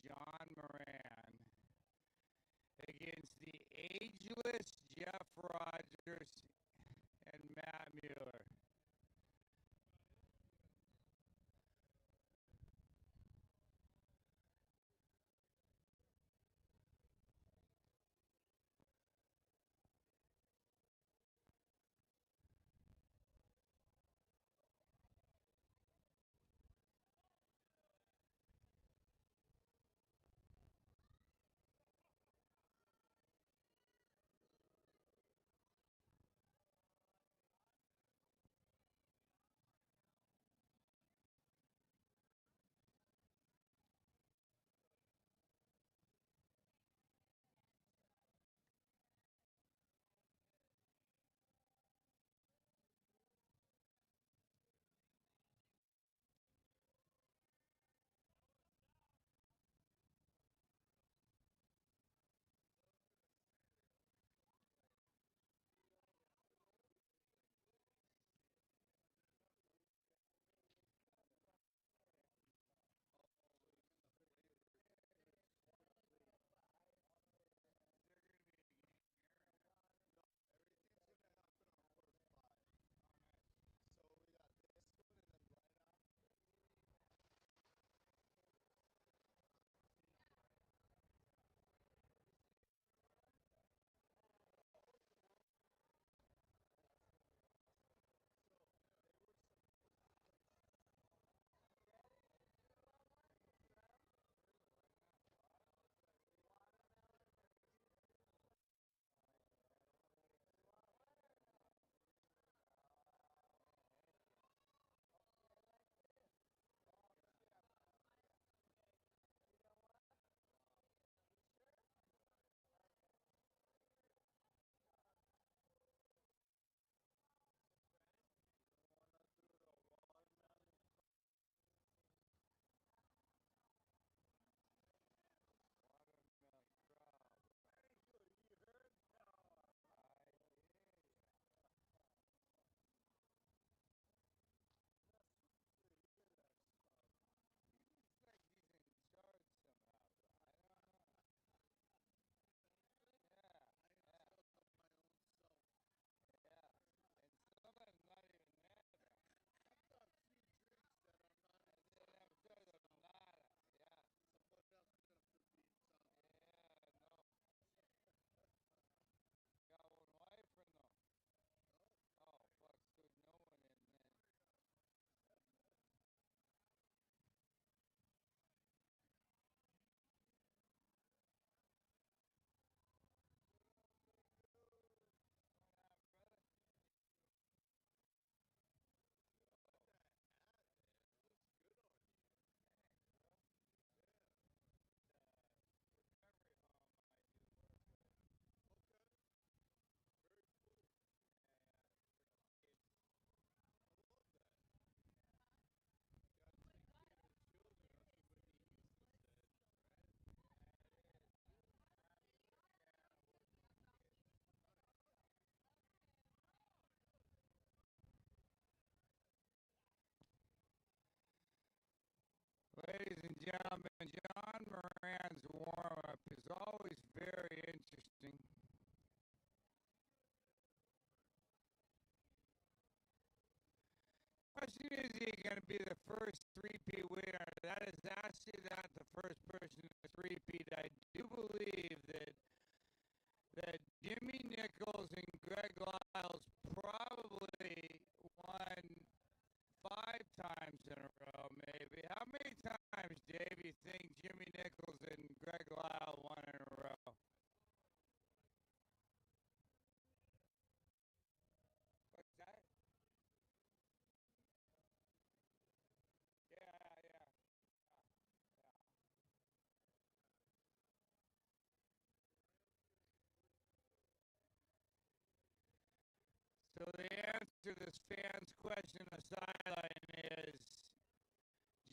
John Moran against the ageless Jeff Rogers and Matt Mueller. Ladies and gentlemen, John Moran's warm-up is always very interesting. Question is he going to be the first three-peat winner? That is actually not the first person to three-peat. I do believe that Jimmy Nichols and Greg Lyles probably won 5 times in a row, maybe. How many times, Dave, you think Jimmy Nichols and Greg Lyle won in a row? What's that? Yeah, yeah. Yeah. So the answer to this fan's question on the sideline is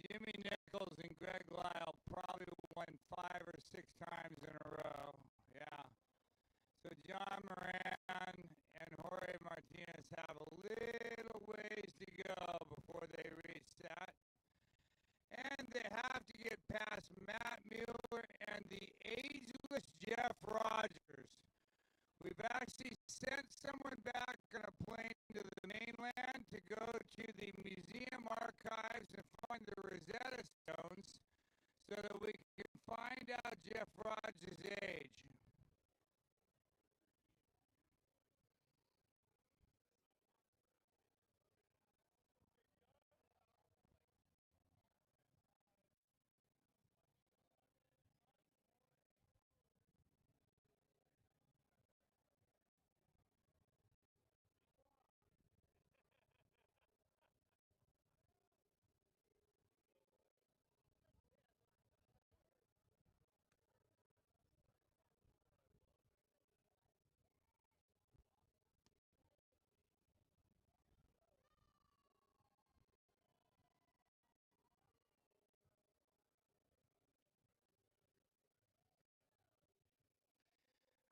Jimmy Nichols and Greg Lyle probably won 5 or 6 times in a row. Yeah. So John Moran and Jorge Martinez have a little ways to go before they reach that. And they have to get past Matt Mueller Jeff Rogers' age?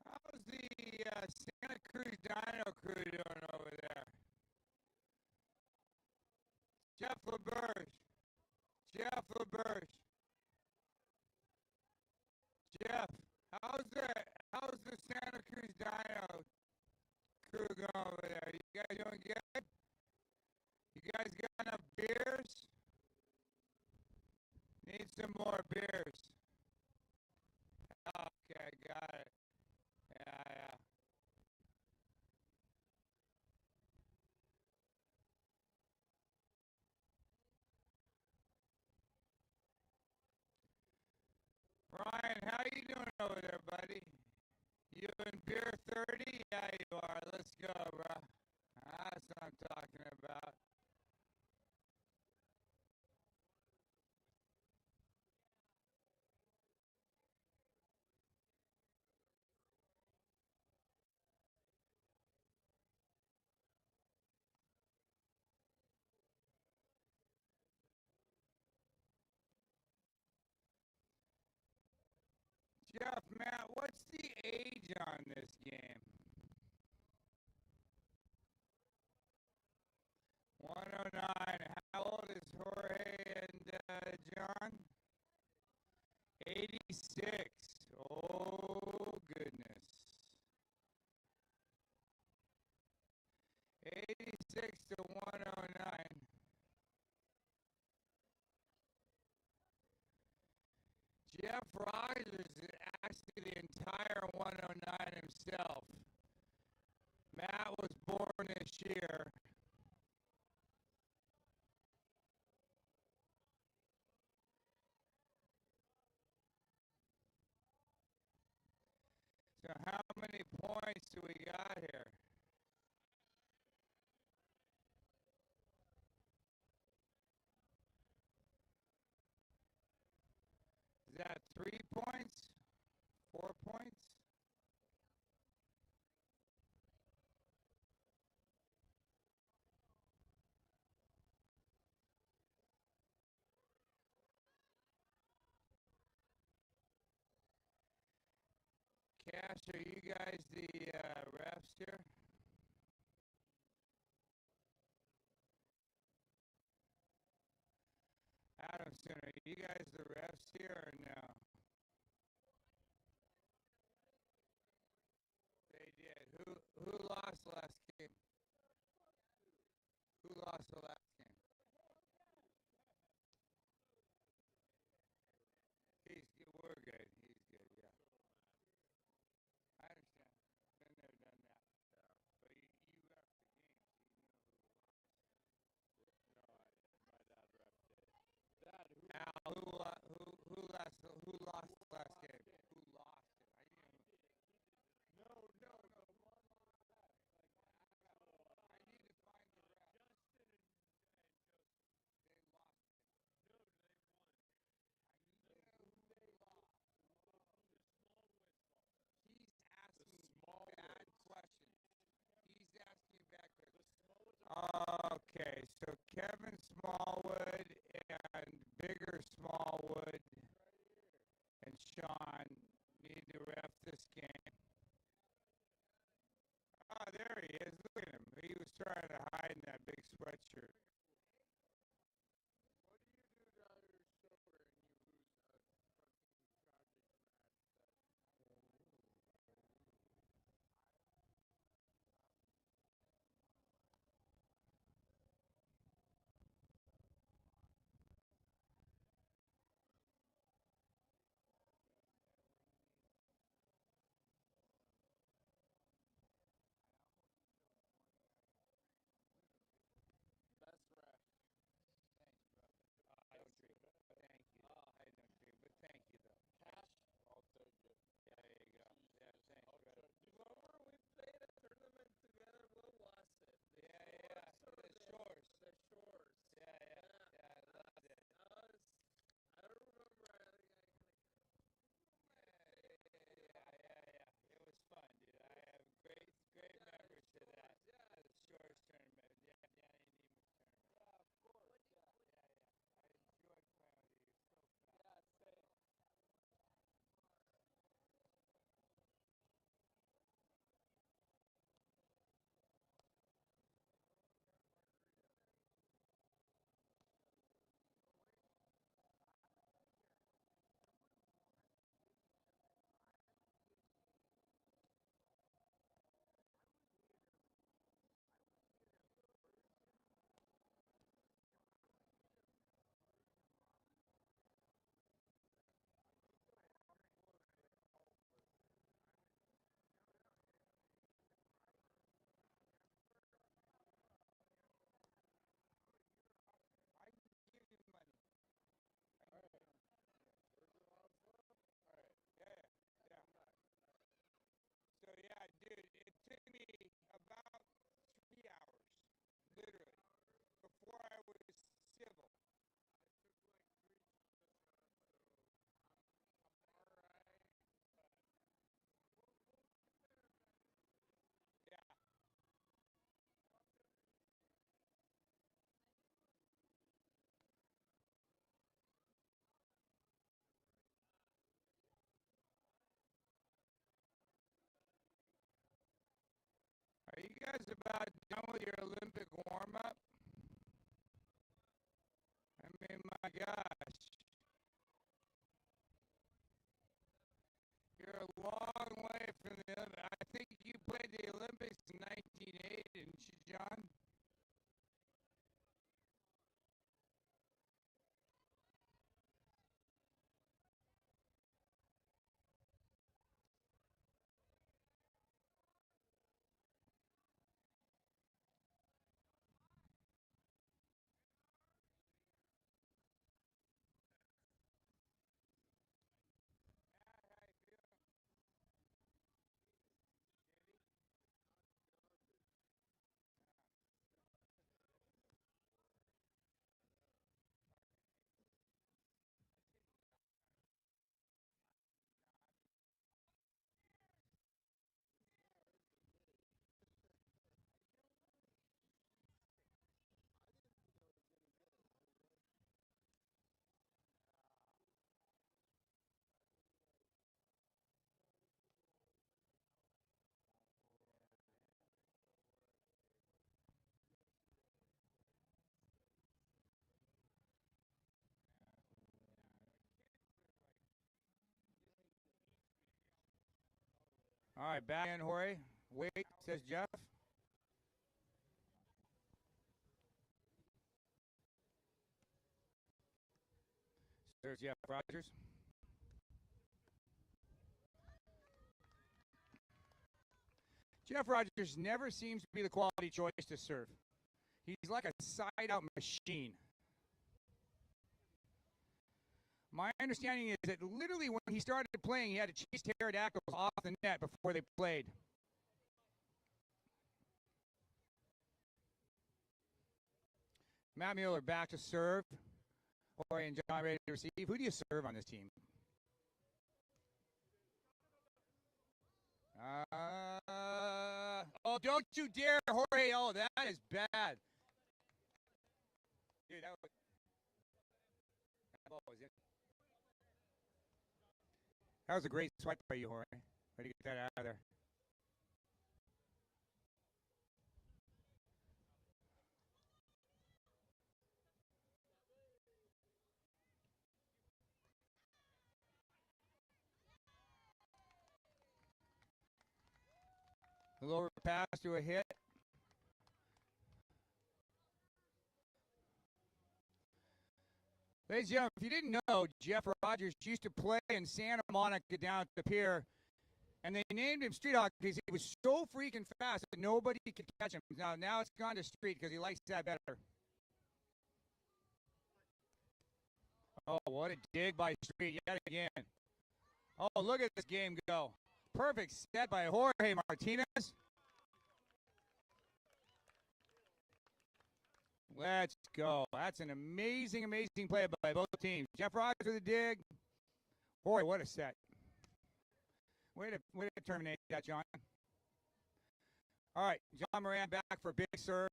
How's the Santa Cruz Dino crew doing over there? Jeff LaBerge. Jeff LaBerge. Jeff, how's the Santa Cruz Dino crew going over there? You guys doing good? You guys got enough beers? Need some more beers. Okay, got it. Yeah. Ryan, how you doing over there, buddy? You in beer 30? Yeah, you are. Let's go, bro. That's what I'm talking about. Jeff, Matt, what's the age on this game? 109. How old is Jorge and John? 86. Oh, goodness. 86 to 109. Jeff Rogers is actually the entire 109 himself. Matt was born this year. So how many points do we got here? Is that 3 points? 4 points? Cash, are you guys the refs here? Adamson, are you guys the refs here or no? They did. Who lost last game? Who lost the last game? We're good. He's good. Yeah, I understand. Been there, done that. So, but you left the game, so you know who lost. No, my dad left it. Dad, Al, who lost the last game? Who lost it? I didn't. No. I need to find the ref. They lost it. I need to know who they lost. He's asking bad questions. He's asking bad questions. Okay, so Kevin Smallwood and Bigger Smallwood and Sean need to ref this game. Oh, there he is. Look at him. He was trying to hide in that big sweatshirt. What do you do to your shoulder and you lose a fucking project guys about done with your Olympic warm-up? I mean, my gosh. You're a long way from the Olympics. I think you played the Olympics in 1980, didn't you, John? All right, back in, Jorge. Wait, says Jeff. There's Jeff Rogers. Jeff Rogers never seems to be the quality choice to serve. He's like a side-out machine. My understanding is that literally when he started playing, he had to chase pterodactyls off the net before they played. Matt Mueller back to serve. Jorge and John ready to receive. Who do you serve on this team? Oh, don't you dare, Jorge. Oh, that is bad. Dude, that ball was in. That was a great swipe by you, Jorge. Way to get that out of there. The lower pass to a hit. Ladies and gentlemen, if you didn't know, Jeff Rogers used to play in Santa Monica down at the pier, and they named him Street Hawk because he was so freaking fast that nobody could catch him. Now it's gone to Street because he likes that better. Oh, what a dig by Street yet again. Oh, look at this game go. Perfect set by Jorge Martinez. Let's go. That's an amazing, amazing play by both teams. Jeff Rogers with a dig. Boy, what a set. Way to terminate that, John. All right, John Moran back for a big serve.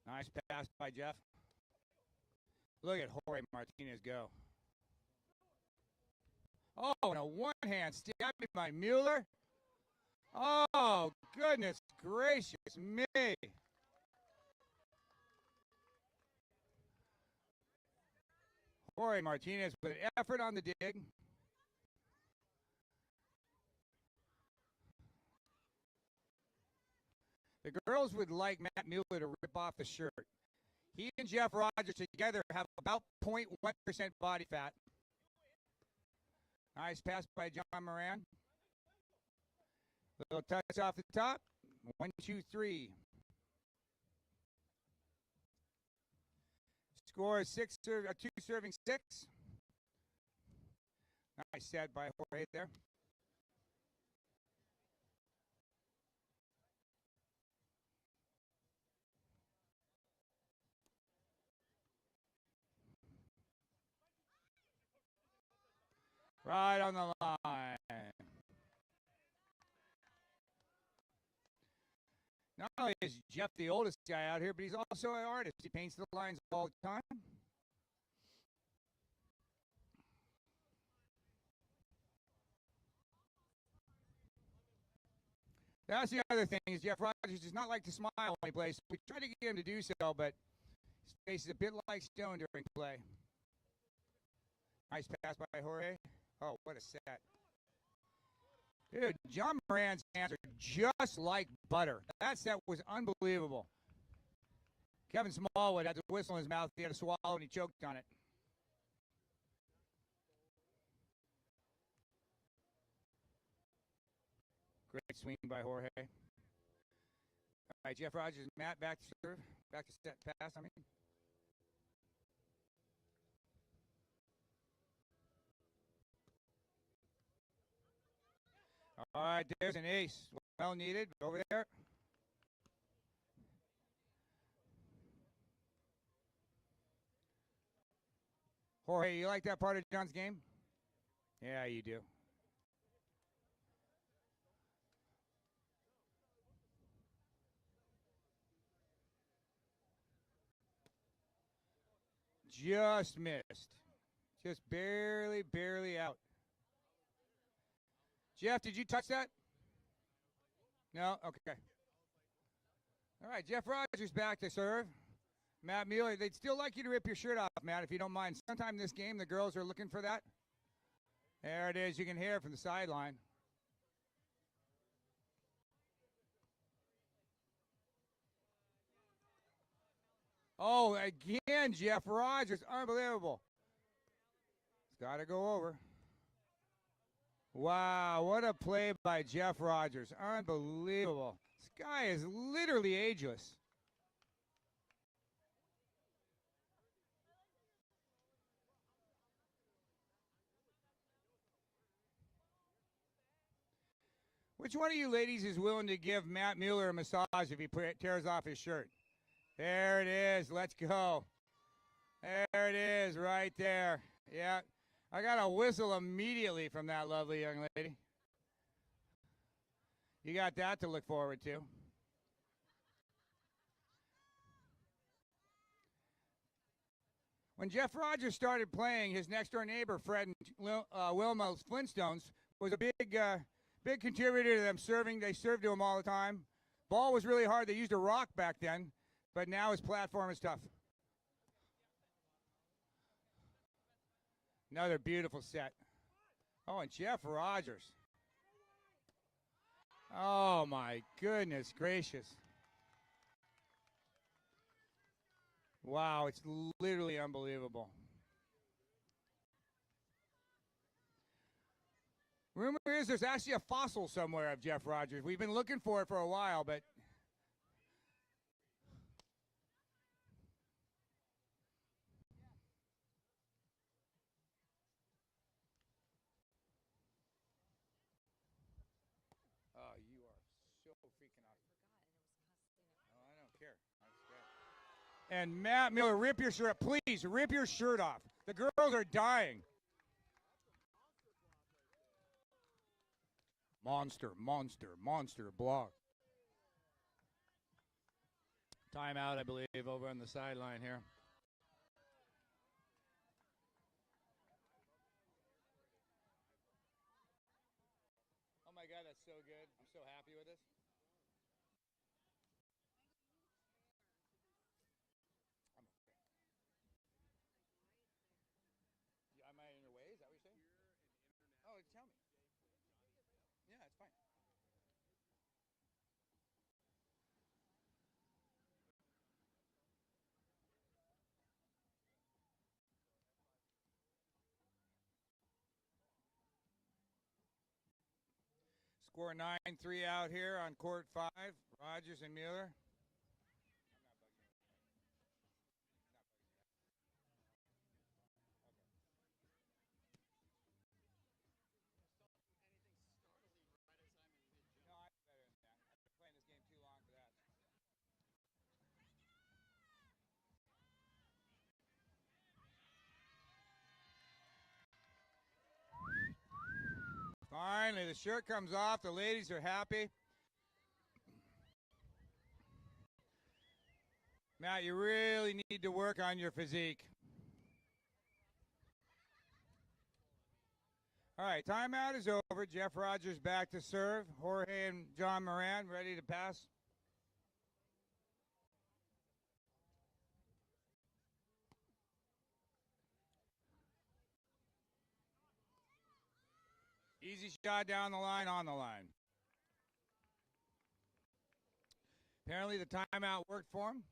Nice pass by Jeff. Look at Jorge Martinez go. Oh, and a one-hand stab by Mueller. Oh, goodness gracious me. Jorge Martinez with an effort on the dig. The girls would like Matt Mueller to rip off the shirt. He and Jeff Rogers together have about 0.1% body fat. Nice pass by John Moran. Little touch off the top. 1, 2, 3. Score is 2 serving 6. Nice set by Jorge there. Right on the line. Not only is Jeff the oldest guy out here, but he's also an artist. He paints the lines all the time. That's the other thing is Jeff Rogers does not like to smile when he plays. We try to get him to do so, but his face is a bit like stone during play. Nice pass by Jorge. Oh, what a set. Dude, John Moran's hands are just like butter. That set was unbelievable. Kevin Smallwood had the whistle in his mouth. He had to swallow and he choked on it. Great swing by Jorge. All right, Jeff Rogers, Matt, back to serve. Back to set pass, I mean. All right, there's an ace. Well needed over there. Jorge, you like that part of John's game? Yeah, you do. Just missed. Just barely, barely out. Jeff, did you touch that? No? Okay. All right, Jeff Rogers back to serve. Matt Mueller, they'd still like you to rip your shirt off, Matt, if you don't mind. Sometime in this game, the girls are looking for that. There it is. You can hear it from the sideline. Oh, again, Jeff Rogers. Unbelievable. It's got to go over. Wow, what a play by Jeff Rogers. Unbelievable. This guy is literally ageless. Which one of you ladies is willing to give Matt Mueller a massage if he tears off his shirt? There it is. Let's go. There it is right there. Yeah. I got a whistle immediately from that lovely young lady. You got that to look forward to. When Jeff Rogers started playing, his next-door neighbor, Fred and Wilma Flintstones, was a big contributor to them serving. They served to him all the time. Ball was really hard. They used a rock back then, but now his platform is tough. Another beautiful set. Oh, and Jeff Rogers. Oh, my goodness gracious. Wow, it's literally unbelievable. Rumor is there's actually a fossil somewhere of Jeff Rogers. We've been looking for it for a while, but oh, you are so freaking awesome. Oh, I don't care. And Matt Miller, rip your shirt up. Please, rip your shirt off. The girls are dying. Monster, monster, monster block. Timeout, I believe, over on the sideline here. Oh, my God, that's so good. I'm so happy with this. Am I in your way? Is that what you're saying? Oh, tell me. Yeah, it's fine. Score 9-3 out here on court 5. Rogers and Mueller. No, I'm better than that. I've been playing this game too long for that. Finally, the shirt comes off. The ladies are happy. Matt, you really need to work on your physique. All right, timeout is over. Jeff Rogers back to serve. Jorge and John Moran ready to pass. Easy shot down the line, on the line. Apparently the timeout worked for him.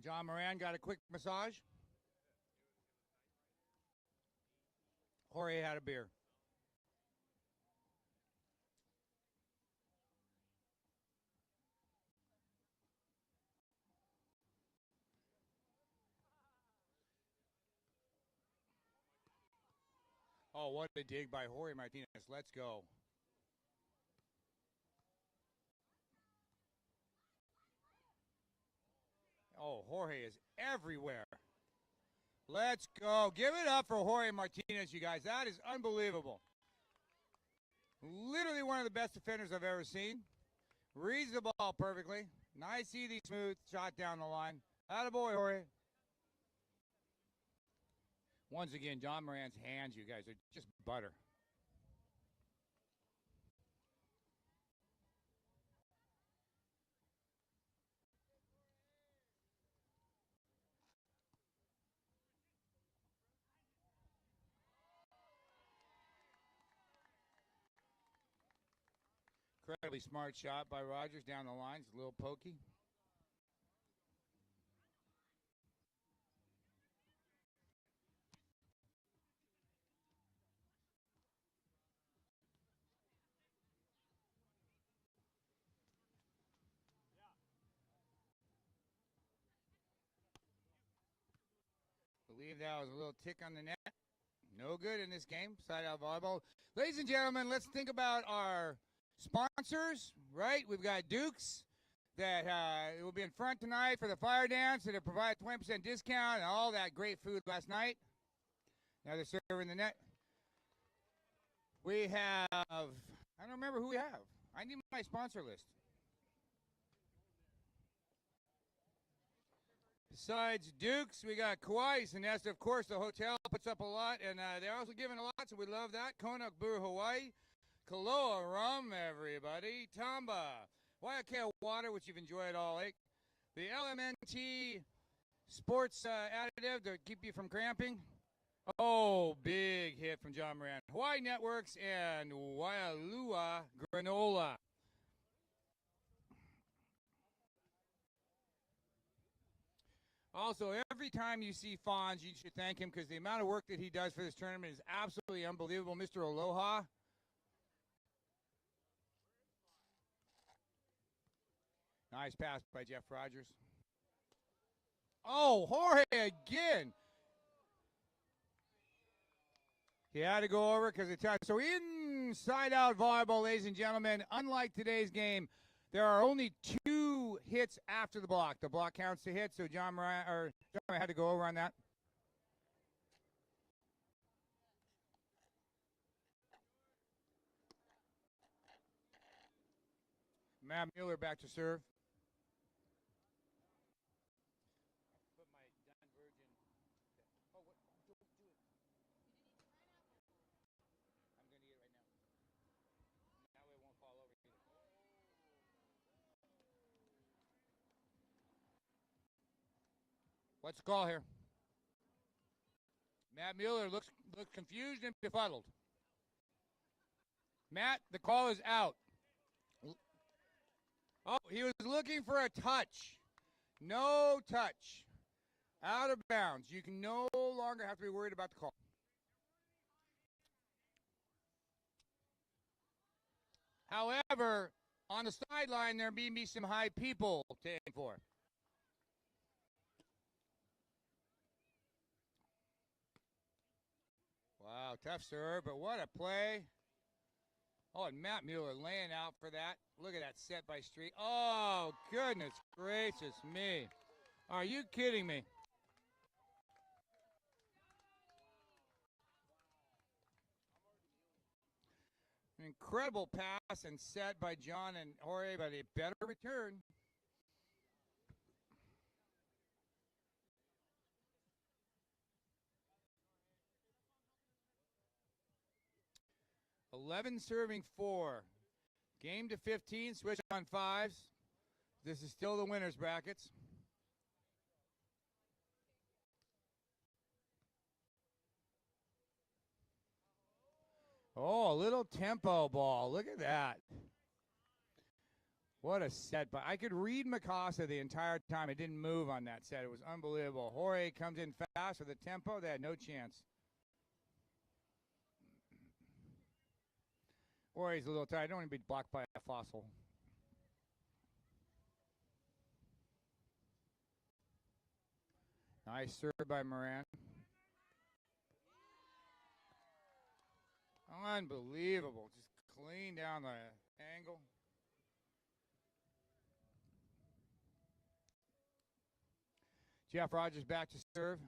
John Moran got a quick massage. Jorge had a beer. Oh, what a dig by Jorge Martinez. Let's go. Oh, Jorge is everywhere. Let's go. Give it up for Jorge Martinez, you guys. That is unbelievable. Literally one of the best defenders I've ever seen. Reads the ball perfectly. Nice, easy, smooth shot down the line. Attaboy, Jorge. Once again, John Moran's hands, you guys, are just butter. Incredibly smart shot by Rogers down the line. It's a little pokey. Believe that was a little tick on the net. No good in this game. Side out volleyball. Ladies and gentlemen, let's think about our sponsors, right? We've got Duke's that will be in front tonight for the fire dance that provide 20% discount and all that great food last night. Now they're serving the net. We have, I don't remember who we have. I need my sponsor list. Besides Duke's, we got Kauai's, and that's, of course, the hotel puts up a lot, and they're also giving a lot, so we love that. Konak Brew Hawaii, Kaloa Rum, everybody, Tamba, Waiakea Water, which you've enjoyed all week, the LMNT Sports Additive to keep you from cramping. Oh, big hit from John Moran. Hawaii Networks and Waialua Granola. Also, every time you see Fonz, you should thank him because the amount of work that he does for this tournament is absolutely unbelievable. Mr. Aloha. Nice pass by Jeff Rogers. Oh, Jorge again. He had to go over because of time. So inside out volleyball, ladies and gentlemen, unlike today's game, there are only 2 hits after the block. The block counts to hit, so John Moran had to go over on that. Matt Mueller back to serve. What's the call here? Matt Mueller looks confused and befuddled. Matt, the call is out. Oh, he was looking for a touch. No touch. Out of bounds. You can no longer have to be worried about the call. However, on the sideline, there may be some high people to aim for. Wow, tough serve, but what a play. Oh, and Matt Mueller laying out for that. Look at that set by Street. Oh, goodness gracious me. Are you kidding me? An incredible pass and set by John and Jorge, but a better return. 11 serving 4. Game to 15, switch on 5s. This is still the winners brackets. Oh, a little tempo ball. Look at that. What a set. But I could read Mikasa the entire time. It didn't move on that set. It was unbelievable. Jorge comes in fast with a tempo. They had no chance. Jorge's a little tired. I don't want to be blocked by a fossil. Nice serve by Moran. Unbelievable. Just clean down the angle. Jeff Rogers back to serve.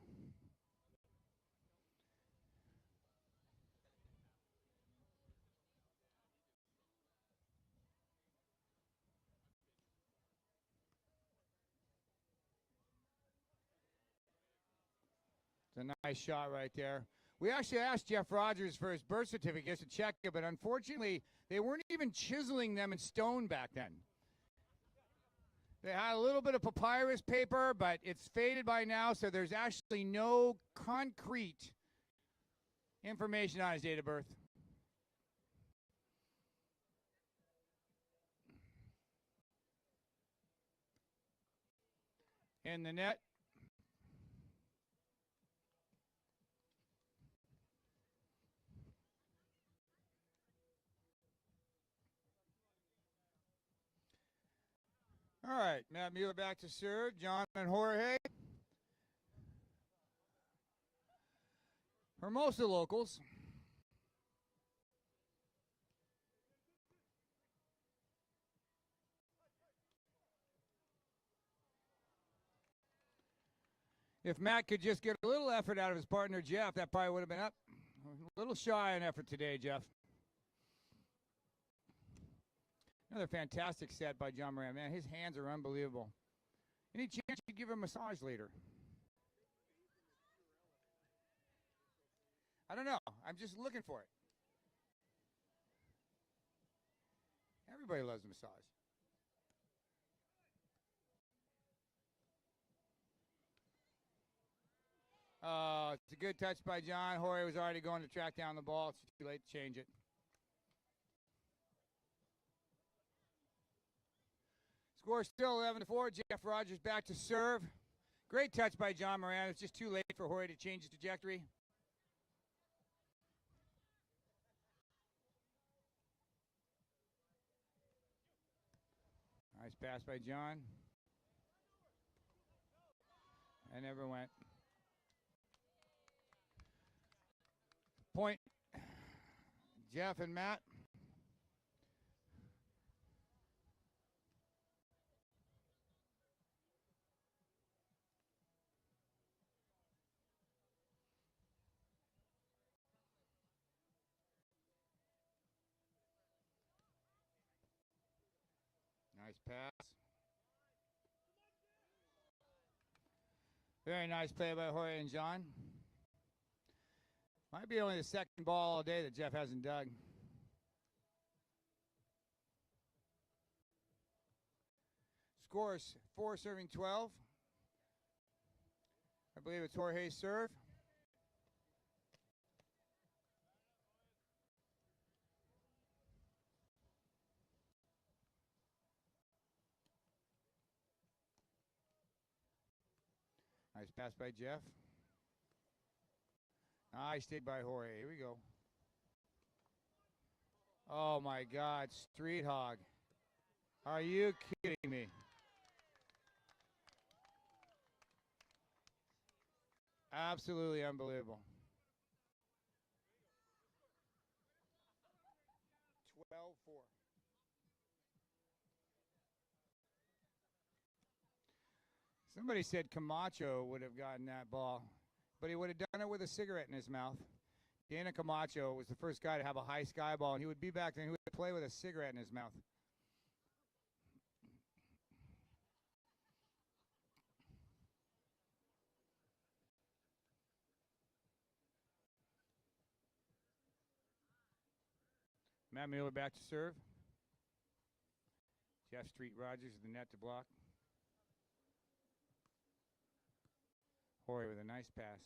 It's a nice shot right there. We actually asked Jeff Rogers for his birth certificate to check it, but unfortunately, they weren't even chiseling them in stone back then. They had a little bit of papyrus paper, but it's faded by now, so there's actually no concrete information on his date of birth. In the net. All right, Matt Mueller back to serve. John and Jorge. Hermosa locals. If Matt could just get a little effort out of his partner, Jeff, that probably would have been up. A little shy on effort today, Jeff. Another fantastic set by John Moran. Man, his hands are unbelievable. Any chance you give him a massage later? I don't know. I'm just looking for it. Everybody loves a massage. It's a good touch by John. Jorge was already going to track down the ball. It's too late to change it. Score still 11-4. Jeff Rogers back to serve. Great touch by John Moran. It's just too late for Jorge to change his trajectory. Nice pass by John. I never went. Point. Jeff and Matt. Nice pass. Very nice play by Jorge and John. Might be only the second ball all day that Jeff hasn't dug. Scores 4 serving 12. I believe it's Jorge's serve. Nice pass by Jeff. Nice dig by Jorge. Here we go. Oh my God, street hog. Are you kidding me? Absolutely unbelievable. 12-4. Somebody said Camacho would have gotten that ball, but he would have done it with a cigarette in his mouth. Dana Camacho was the first guy to have a high sky ball, and he would be back then. He would play with a cigarette in his mouth. Matt Mueller back to serve. Jeff Street Rogers with the net to block. Jorge with a nice pass.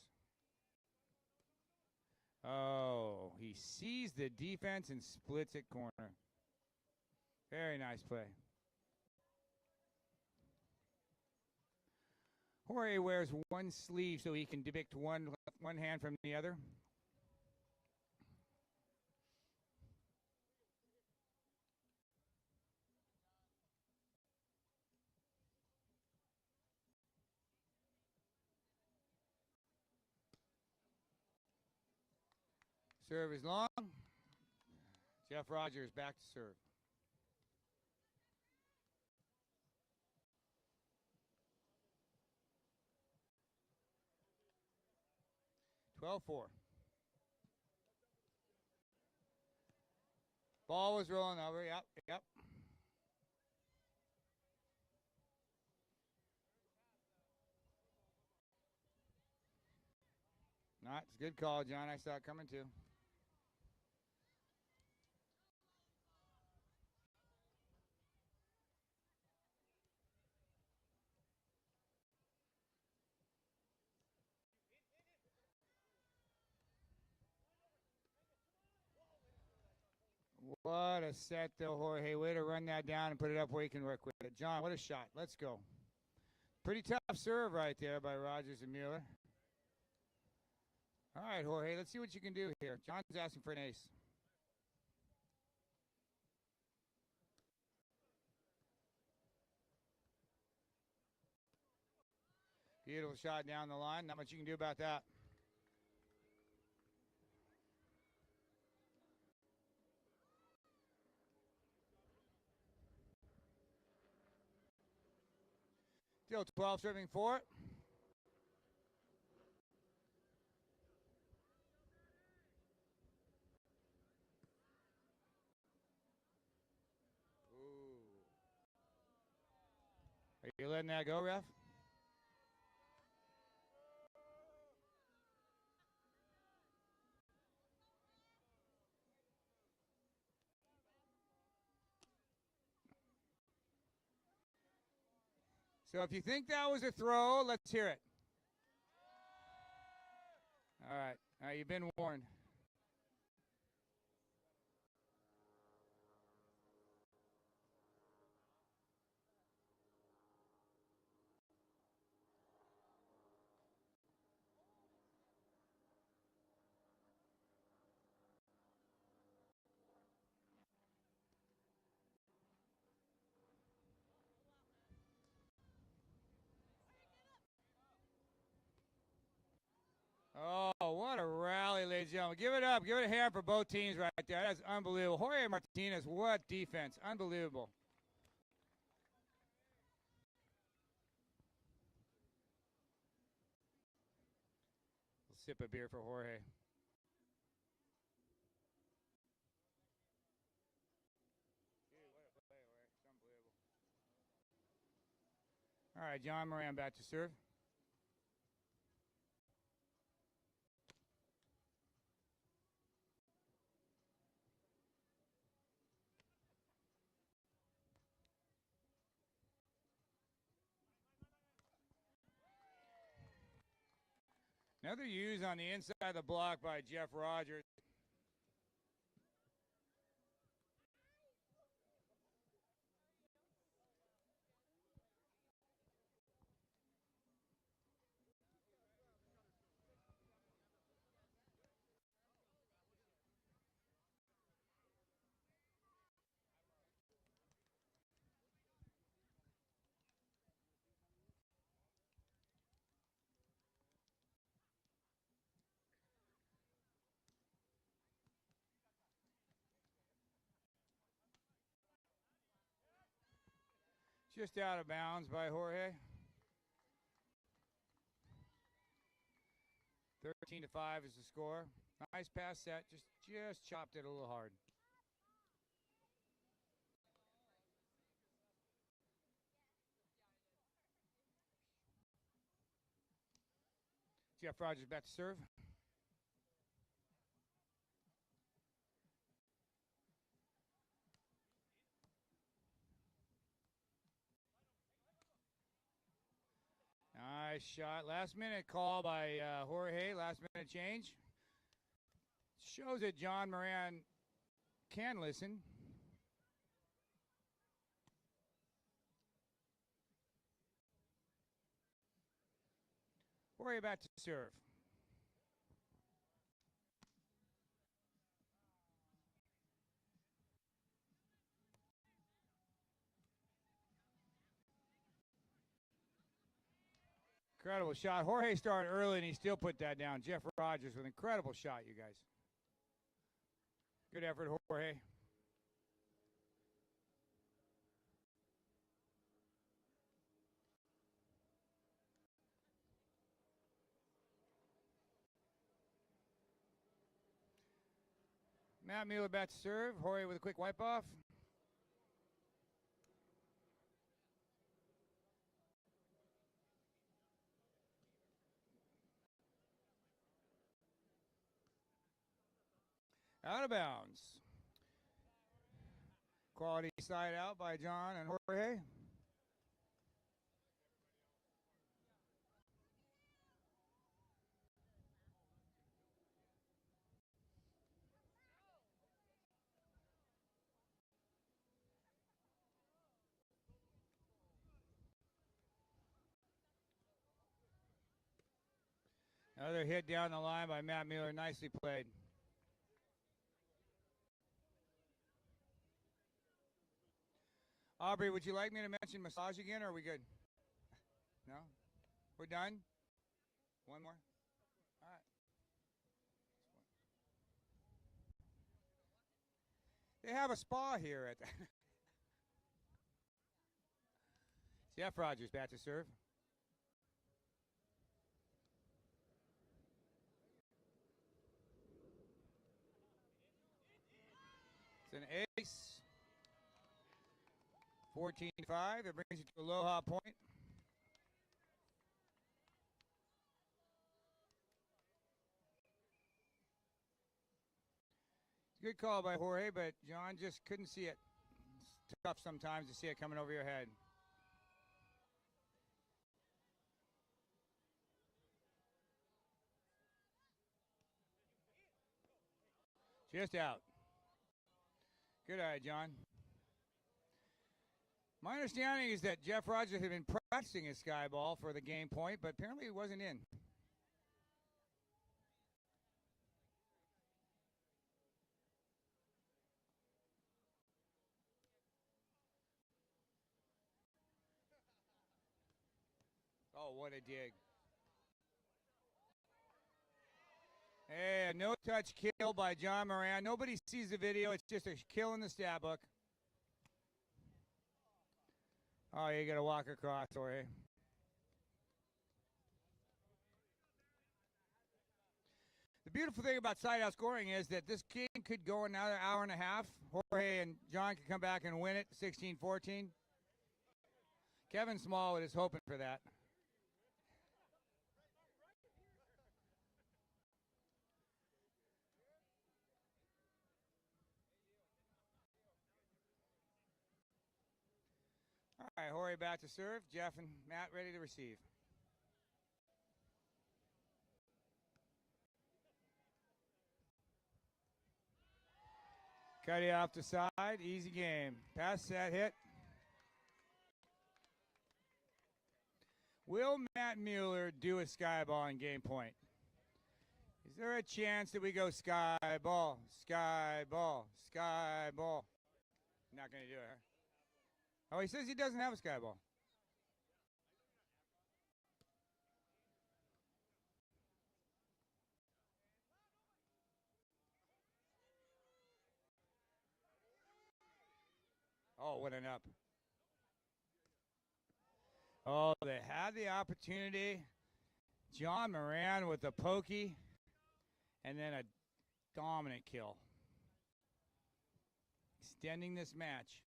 Oh, he sees the defense and splits it corner. Very nice play. Jorge wears one sleeve so he can depict one hand from the other. Serve is long. Jeff Rogers back to serve. (12-4). Ball was rolling over. Yep. Not. It's a good call, John. I saw it coming too. What a set, though, Jorge. Way to run that down and put it up where you can work with it. John, what a shot. Let's go. Pretty tough serve right there by Rogers and Mueller. All right, Jorge, let's see what you can do here. John's asking for an ace. Beautiful shot down the line. Not much you can do about that. Still 12 serving 4. Are you letting that go, ref? So if you think that was a throw, let's hear it. All right, you've been warned. Oh, what a rally, ladies and gentlemen. Give it up. Give it a hand for both teams right there. That's unbelievable. Jorge Martinez, what defense. Unbelievable. A sip of beer for Jorge. All right, John Moran back to serve. Another use on the inside of the block by Jeff Rogers. Just out of bounds by Jorge. 13-5 is the score. Nice pass set. Just chopped it a little hard. Jeff Rogers back to serve. Nice shot. Last minute call by Jorge. Last minute change. Shows that John Moran can listen. Jorge about to serve. Incredible shot. Jorge started early and he still put that down. Jeff Rogers with an incredible shot, you guys. Good effort, Jorge. Matt Mueller about to serve. Jorge with a quick wipe off. Out of bounds. Quality side out by John and Jorge. Another hit down the line by Matt Mueller. Nicely played. Aubrey, would you like me to mention massage again, or are we good? No? We're done? One more? All right. They have a spa here at the Jeff Rogers back to serve. It's an ace. 14-5. It brings you to Aloha point. Good call by Jorge, but John just couldn't see it. It's tough sometimes to see it coming over your head. Just out. Good eye, John. My understanding is that Jeff Rogers had been practicing his sky ball for the game point, but apparently it wasn't in. Oh, what a dig. Hey, no touch kill by John Moran. Nobody sees the video. It's just a kill in the stat book. Oh, you got to walk across, Jorge. The beautiful thing about side-out scoring is that this game could go another hour and a half. Jorge and John could come back and win it, 16-14. Kevin Smallwood is hoping for that. All right, Jorge back to serve. Jeff and Matt ready to receive. Cut it off the side. Easy game. Pass that hit. Will Matt Mueller do a sky ball in game point? Is there a chance that we go sky ball, sky ball, sky ball? Not going to do it, huh? Oh, he says he doesn't have a sky ball. Oh, what an up. Oh, they had the opportunity. John Moran with the pokey, and then a dominant kill. Extending this match.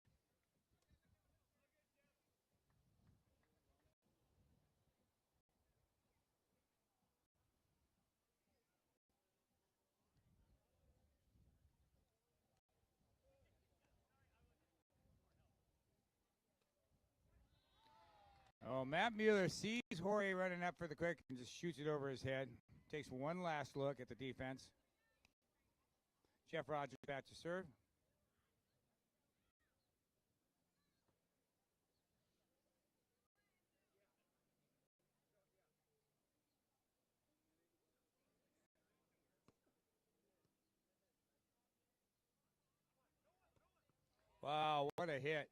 Oh, So Matt Mueller sees Jorge running up for the quick and just shoots it over his head. Takes one last look at the defense. Jeff Rogers back to serve. Wow, what a hit.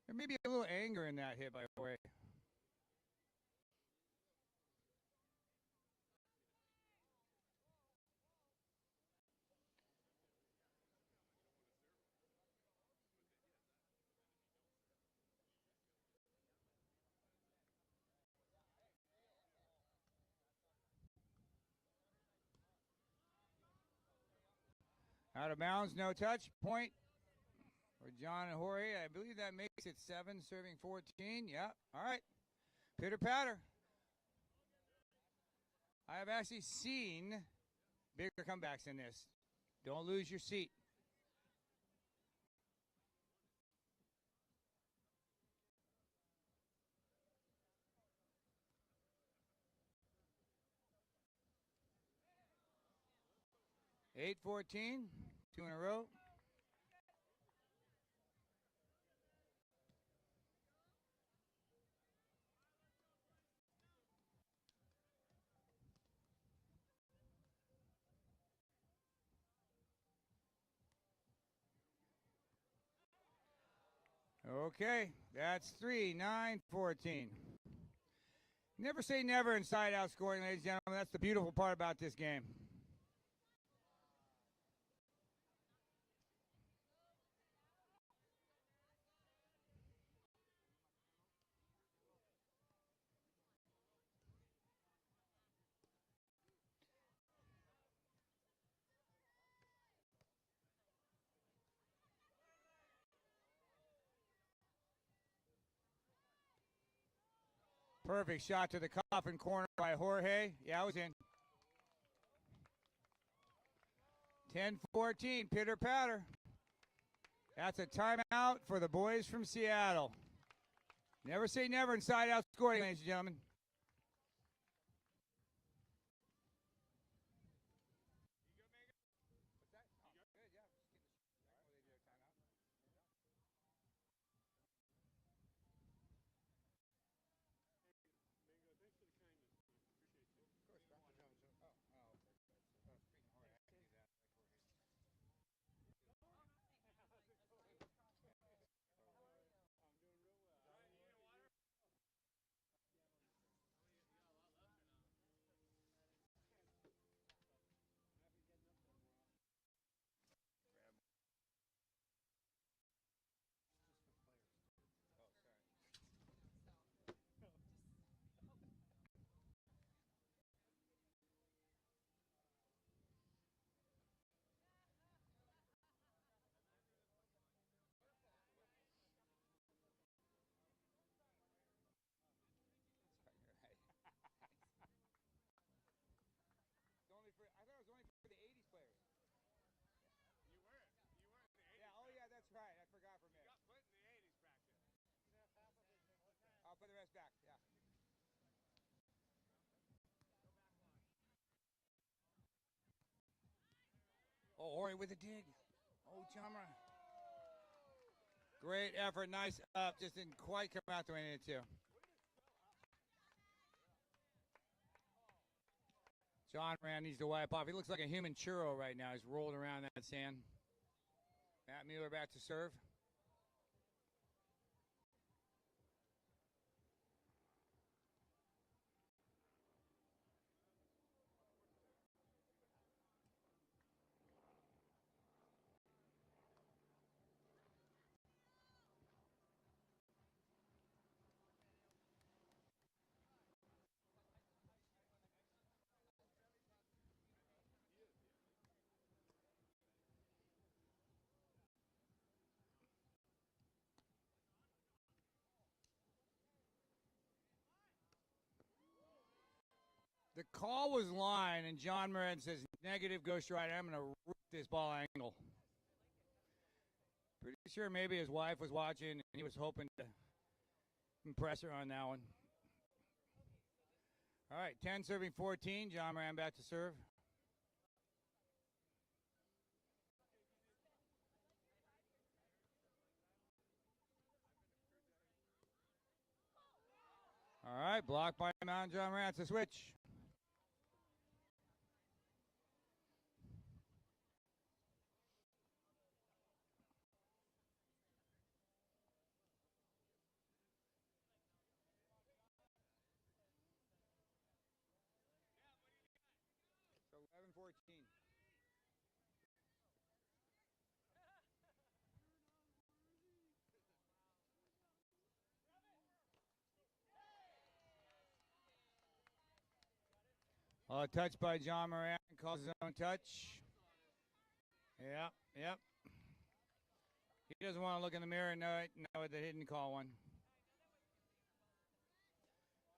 There may be a little anger in that hit by Jorge. Out of bounds, no touch. Point for John and Jorge. I believe that makes it 7, serving 14. Yeah, all right. Pitter patter. I have actually seen bigger comebacks in this. Don't lose your seat. Eight 14, 2 in a row. Okay, that's 3, 9, 14. Never say never in side-out scoring, ladies and gentlemen. That's the beautiful part about this game. Perfect shot to the coffin corner by Jorge. Yeah, I was in. 10-14, pitter patter. That's a timeout for the boys from Seattle. Never say never in side-out scoring, ladies and gentlemen. I thought it was only for the 80s players. You were. You were in the 80s. Yeah, oh yeah, that's right. I forgot for a minute. You got put in the 80s bracket. I'll put the rest back, yeah. Oh, Ori with a dig. Oh, Chumra. Great effort, nice up. Just didn't quite come out the way it needed to. John Rand needs to wipe off. He looks like a human churro right now. He's rolled around that sand. Matt Mueller back to serve. The call was line, and John Moran says negative, go straight. I'm going to rip this ball angle. Pretty sure maybe his wife was watching and he was hoping to impress her on that one. All right, 10 serving 14. John Moran back to serve. All right, blocked by Mount John Moran. It's a switch. So 11-14. Touch by John Moran. Calls his own touch. Yep. He doesn't want to look in the mirror and know that he didn't call one.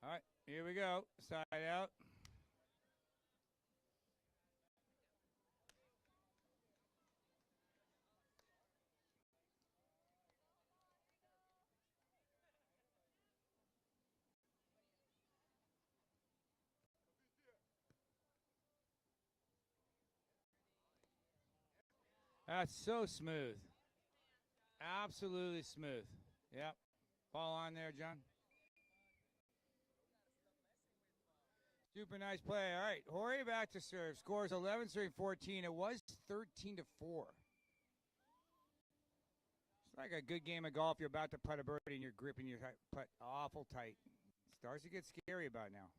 All right, here we go. Side out. That's so smooth. Absolutely smooth. Yep. Ball on there, John. Super nice play. All right, Jorge back to serve. Scores 11-14. It was 13-4. It's like a good game of golf. You're about to putt a birdie and you're gripping your putt awful tight. It starts to get scary about now.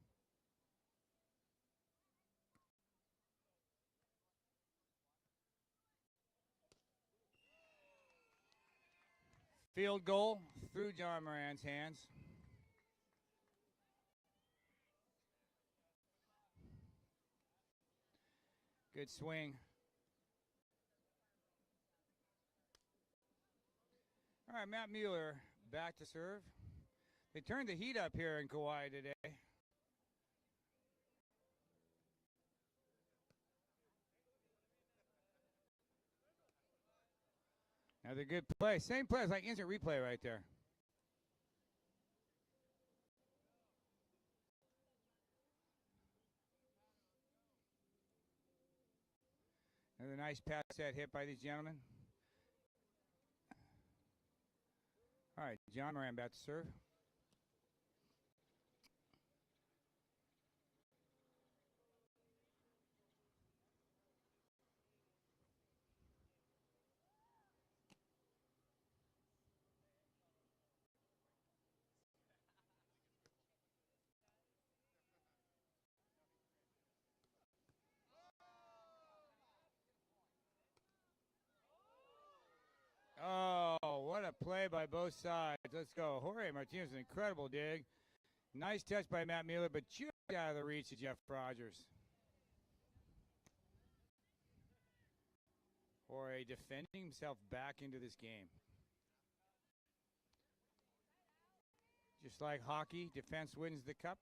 Field goal through John Moran's hands. Good swing. All right, Matt Mueller back to serve. They turned the heat up here in Kauai today. Another good play. Same play. It's like instant replay right there. Another nice pass set hit by these gentlemen. All right, John Moran back to serve. Oh, what a play by both sides. Let's go. Jorge Martinez, an incredible dig. Nice touch by Matt Mueller, but just out of the reach of Jeff Rogers. Jorge defending himself back into this game. Just like hockey, defense wins the cup.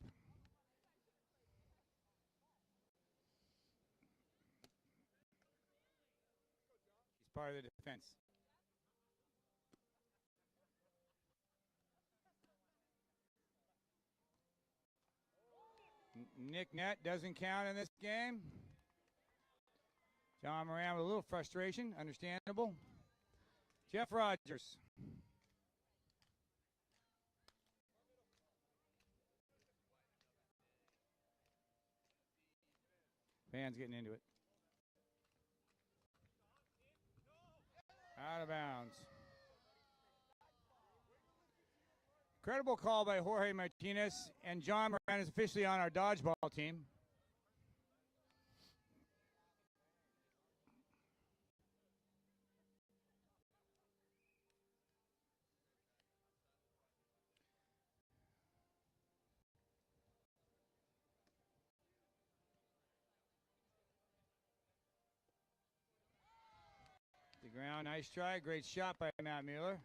He's part of the defense. Nick Net doesn't count in this game. John Moran with a little frustration, understandable. Jeff Rogers. Fans getting into it. Out of bounds. Incredible call by Jorge Martinez, and John Moran is officially on our dodgeball team. The ground, nice try, great shot by Matt Mueller.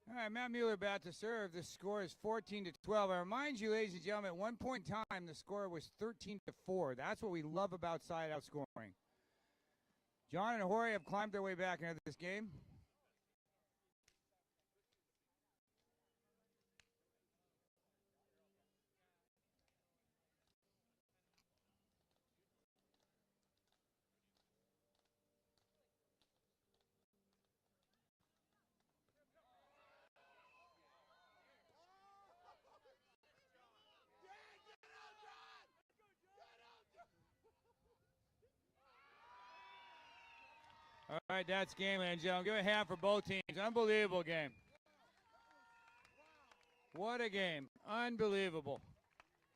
All All right, Matt Mueller about to serve. The score is 14-12. I remind you, ladies and gentlemen, at one point in time, the score was 13-4. That's what we love about side-out scoring. John and Jorge have climbed their way back into this game. All right, that's game, ladies and gentlemen. Give a hand for both teams. Unbelievable game. What a game. Unbelievable.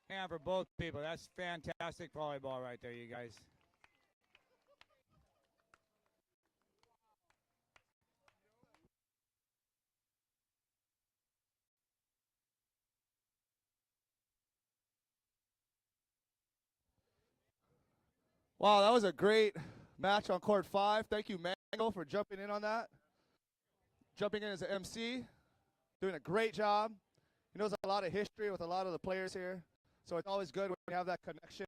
Hand for both people. That's fantastic volleyball right there, you guys. Wow, that was a great match on court 5. Thank you, Mango, for jumping in on that. Jumping in as an MC, doing a great job. He knows a lot of history with a lot of the players here, so it's always good when you have that connection.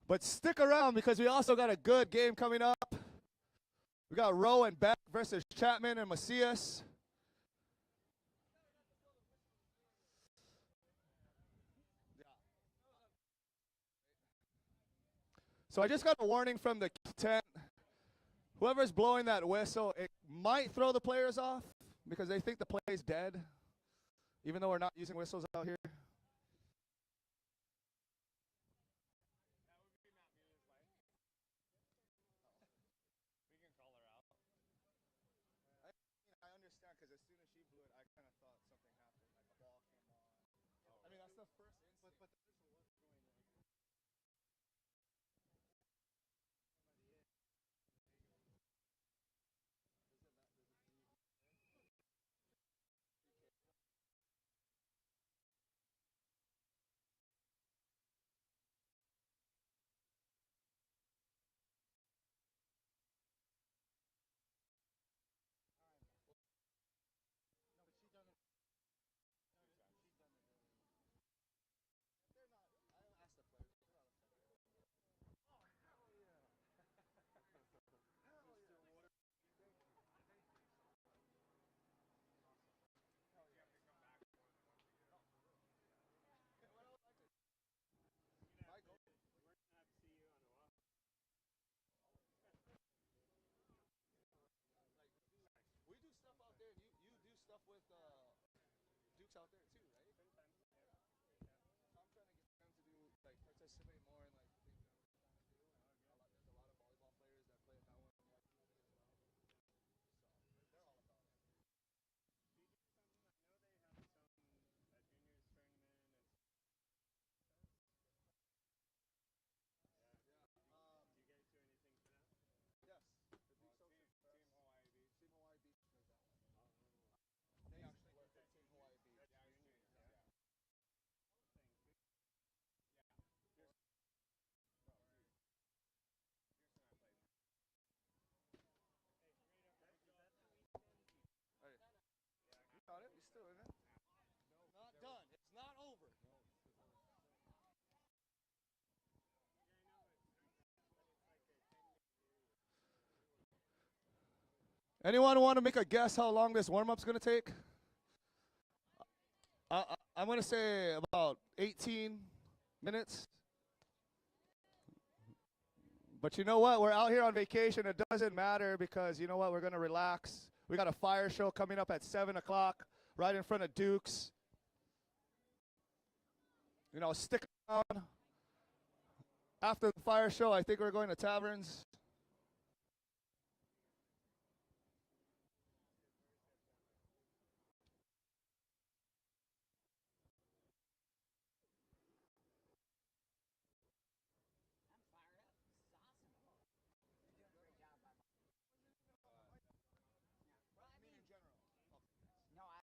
But stick around because we also got a good game coming up. We got Rowe and Beck versus Chapman and Macias. So I just got a warning from the tent. Whoever's blowing that whistle, it might throw the players off because they think the play's dead, even though we're not using whistles out here. I understand because as soon as she blew it, I kind of thought something happened, like a ball came on. I mean, that's the first instinct. But the whistle was going there. We do stuff out there, and you do stuff with Dukes out there too, right? So I'm trying to get them to do like participate more in like things that we're trying to do. There's a lot of volleyball players that play at that one like as well. So they're all about it. Yes, the Dukes Ocean Team Hawaii Beach does that one. They actually work at Team Hawaii Beach. You got it. You still in it? Not done. It's not over. Anyone want to make a guess how long this warm-up's going to take? I'm going to say about 18 minutes. But you know what? We're out here on vacation. It doesn't matter because you know what? We're going to relax. We got a fire show coming up at 7 o'clock right in front of Duke's. You know, stick around. After the fire show, I think we're going to taverns.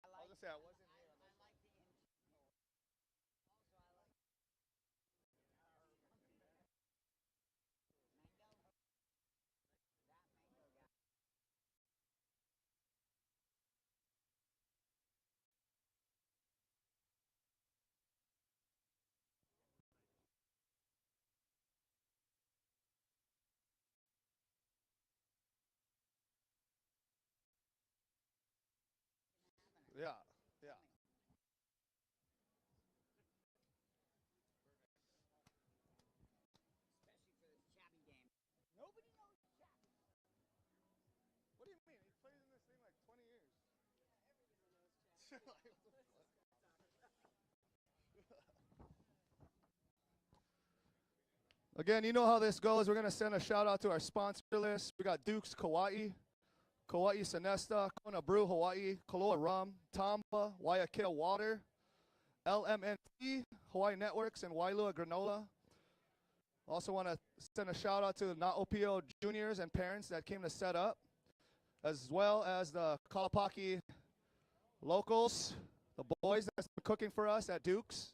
I was gonna say I wasn't here on this. Yeah. Yeah. What do you mean? He plays in this thing like 20 years. Like, what the fuck? Again, you know how this goes. We're going to send a shout out to our sponsor list. We got Duke's Kauai, Kauai Sonesta, Kona Brew Hawaii, Koloa Rum, Tamba, Waiakea Water, LMNT, Hawaii Networks, and Wailua Granola. Also want to send a shout out to the Na'opio juniors and parents that came to set up, as well as the Kalapaki locals, the boys that's been cooking for us at Duke's.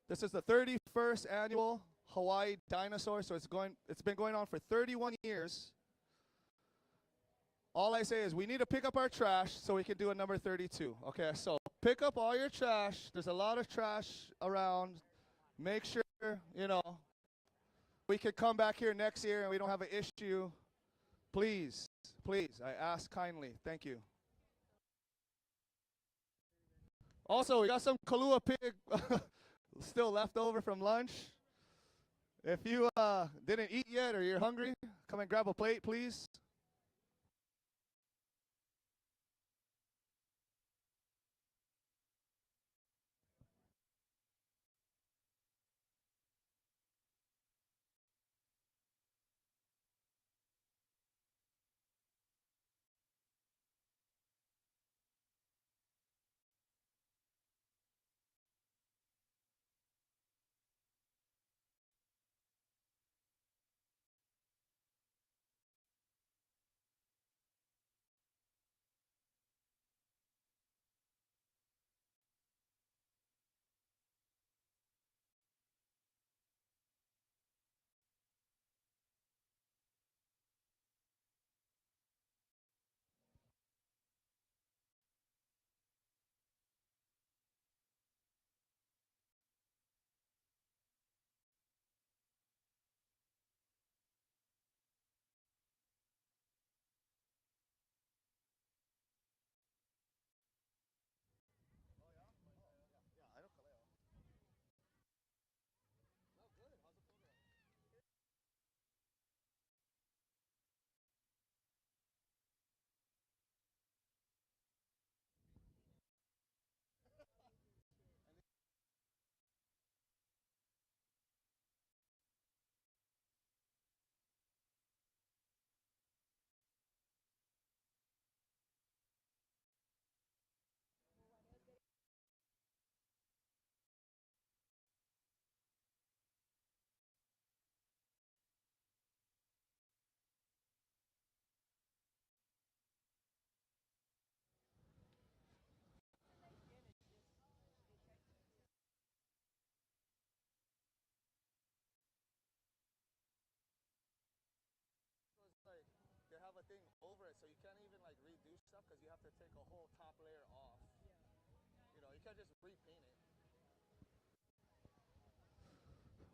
This is the 31st annual Hawaii Dinosaur, so it's been going on for 31 years. All I say is we need to pick up our trash so we can do a number 32. Okay, so pick up all your trash. There's a lot of trash around. Make sure, we can come back here next year and we don't have an issue. Please, please, I ask kindly. Thank you. Also, we got some Kalua pig still left over from lunch. If you didn't eat yet or you're hungry, come and grab a plate, please. Like they have a thing over it, so you can't even like redo stuff because you have to take a whole top layer off. You can't just repaint it.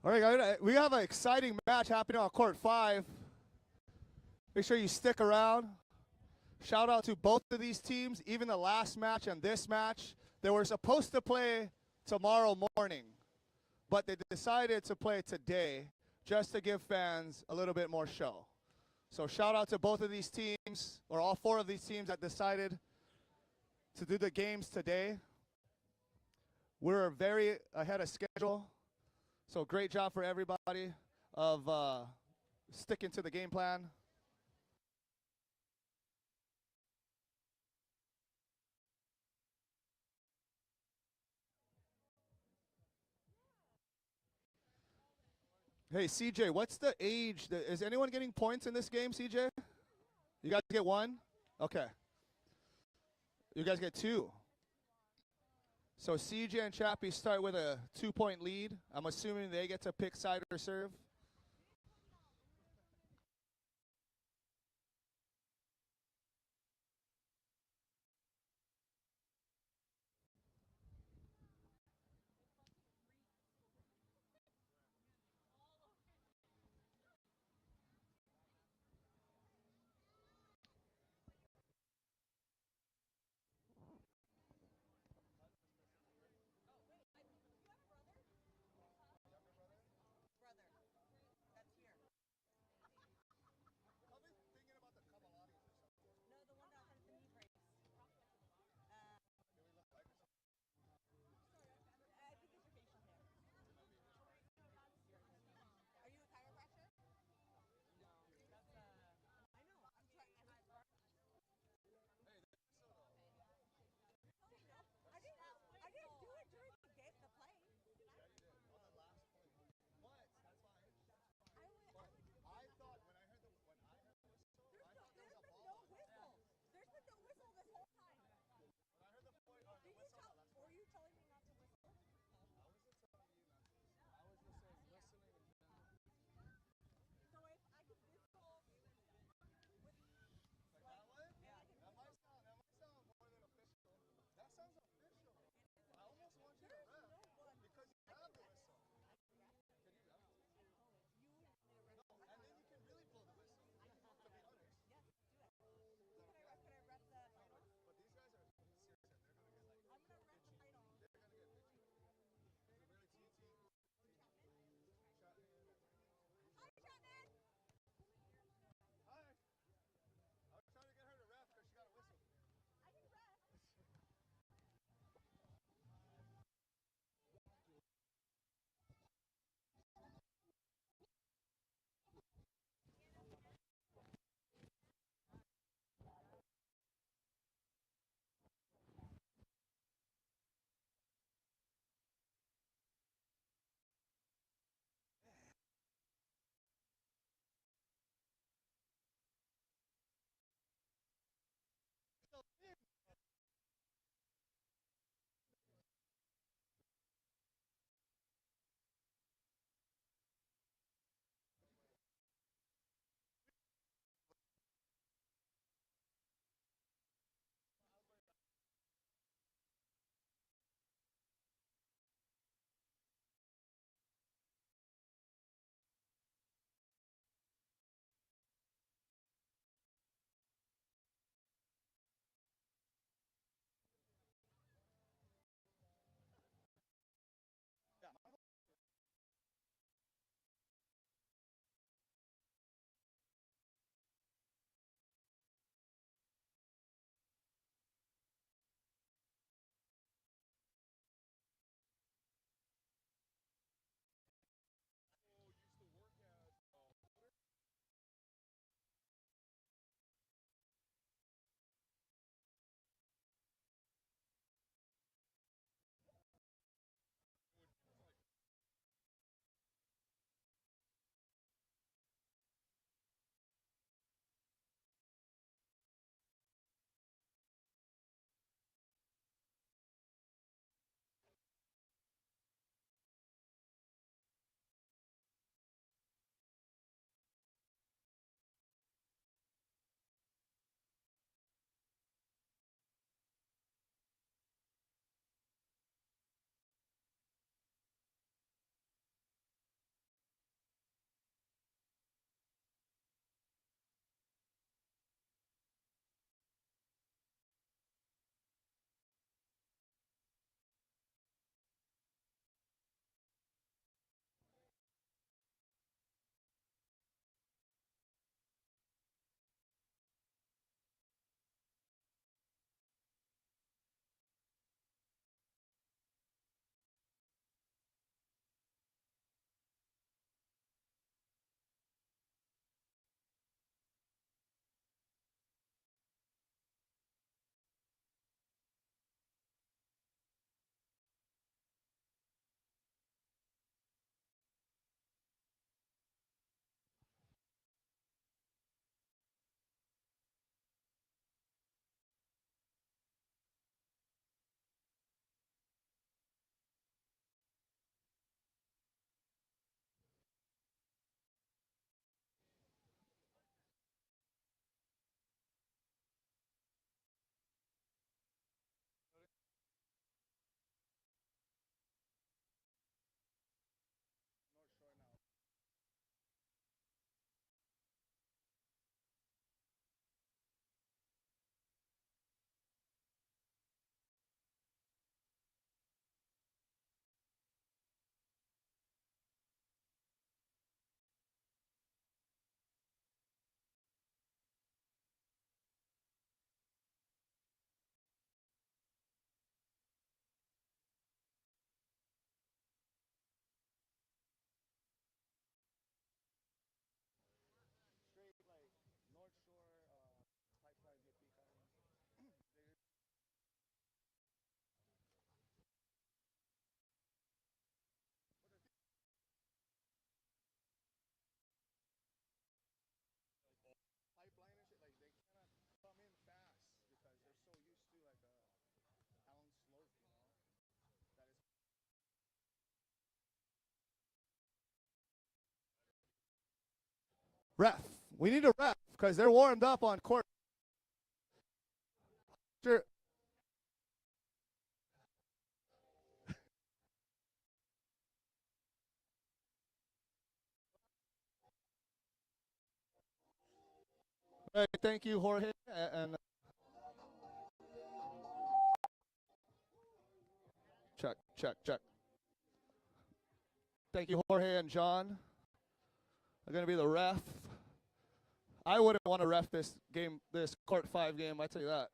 All right, guys, we have an exciting match happening on court 5. Make sure you stick around. Shout out to both of these teams, even the last match and this match. They were supposed to play tomorrow morning, but they decided to play today just to give fans a little bit more show. So shout out to both of these teams, or all 4 of these teams that decided to do the games today. We're very ahead of schedule, so great job for everybody of sticking to the game plan. Hey, CJ, what's the age? Is anyone getting points in this game, CJ? You guys get 1? Okay. You guys get 2. So CJ and Chappie start with a 2-point lead. I'm assuming they get to pick side or serve. Ref. We need a ref because they're warmed up on court. Sure. All right, thank you, Jorge. And check, check, check. Thank you, Jorge and John. They're going to be the ref. I wouldn't want to ref this game, this court 5 game, I tell you that.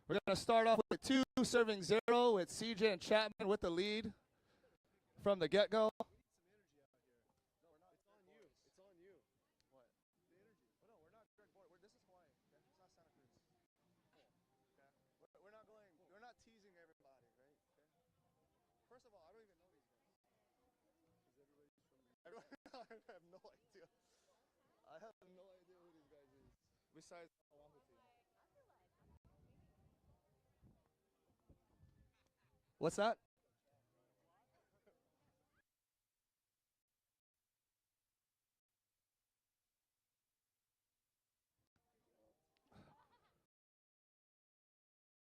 We're going to start off with 2 serving 0 with CJ and Chapman with the lead from the get-go. First of all, I don't even know these guys. Is everybody from? I have no idea. I have no idea who these guys is. Besides the Oahu team. What's that?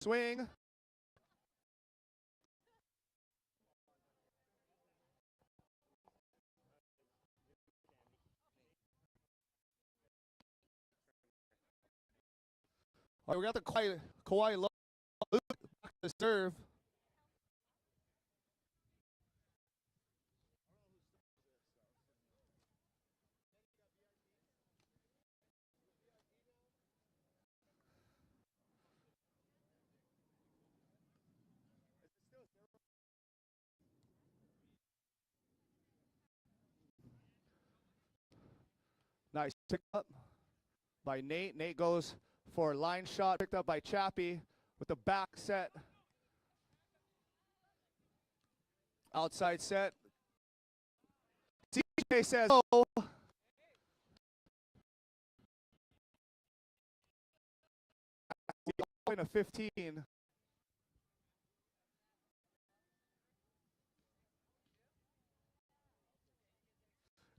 Swing. All right, we got the Kawhi Low back to serve. Nice pick up by Nate. Nate goes for a line shot, picked up by Chappie with the back set. Outside set. CJ says, oh. Point of 15.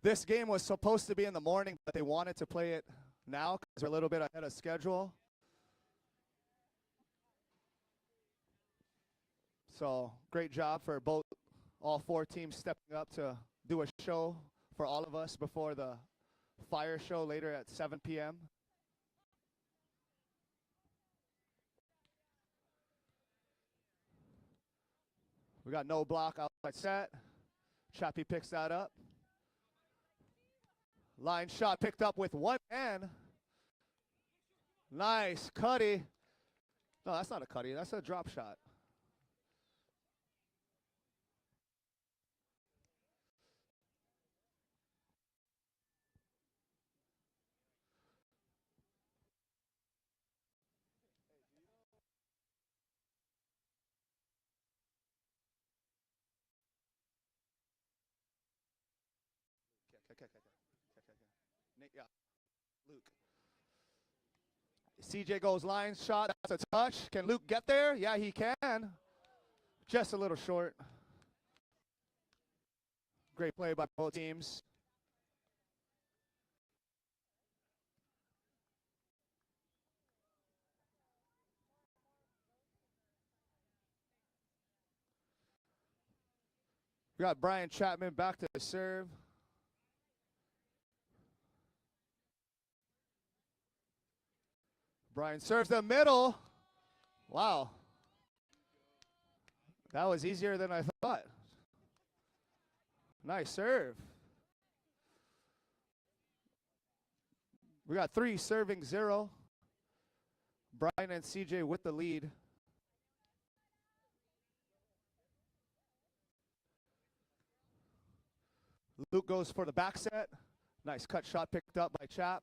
This game was supposed to be in the morning, but they wanted to play it now because we're a little bit ahead of schedule. So great job for all 4 teams stepping up to do a show for all of us before the fire show later at 7 p.m. We got no block outside set. Chappie picks that up. Line shot picked up with 1 hand. Nice cutty. No, that's not a cutty. That's a drop shot. Nate, yeah. Luke. CJ goes line shot. That's a touch. Can Luke get there? Yeah, he can. Just a little short. Great play by both teams. We got Brian Chapman back to serve. Brian serves the middle. Wow. That was easier than I thought. Nice serve. We got 3 serving 0. Brian and CJ with the lead. Luke goes for the back set. Nice cut shot picked up by Chap.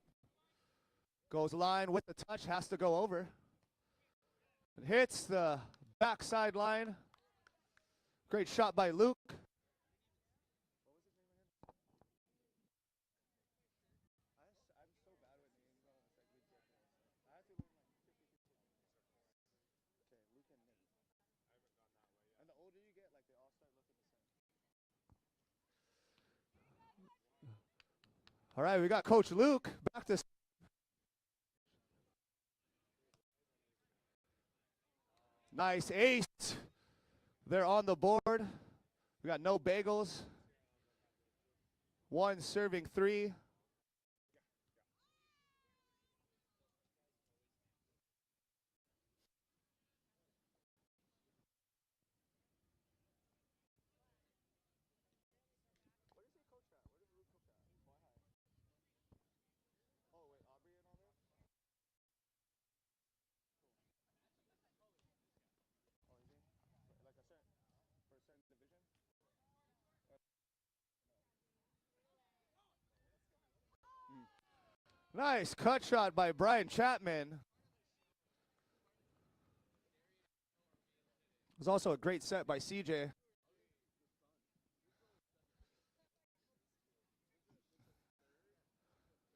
Goes line with the touch, has to go over. It hits the backside line. Great shot by Luke. And the older you get, like they all start looking the same. All right, we got Coach Luke back to. Nice ace. They're on the board. We got no bagels. One serving three. Nice cut shot by Brian Chapman. It was also a great set by CJ.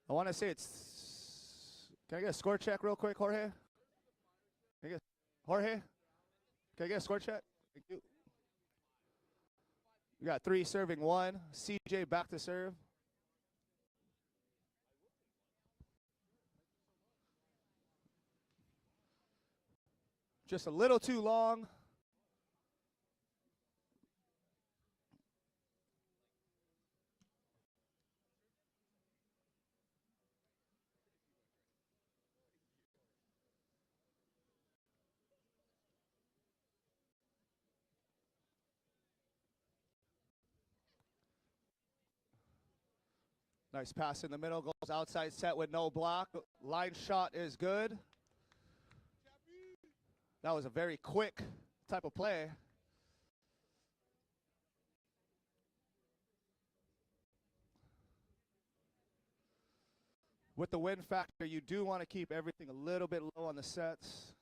I want to say it's. Can I get a score check real quick, Jorge? Can I get Jorge? Can I get a score check? Thank you. We got three serving one. CJ back to serve. Just a little too long. Nice pass in the middle, goes outside set with no block. Line shot is good. That was a very quick type of play. With the win factor, you do want to keep everything a little bit low on the sets.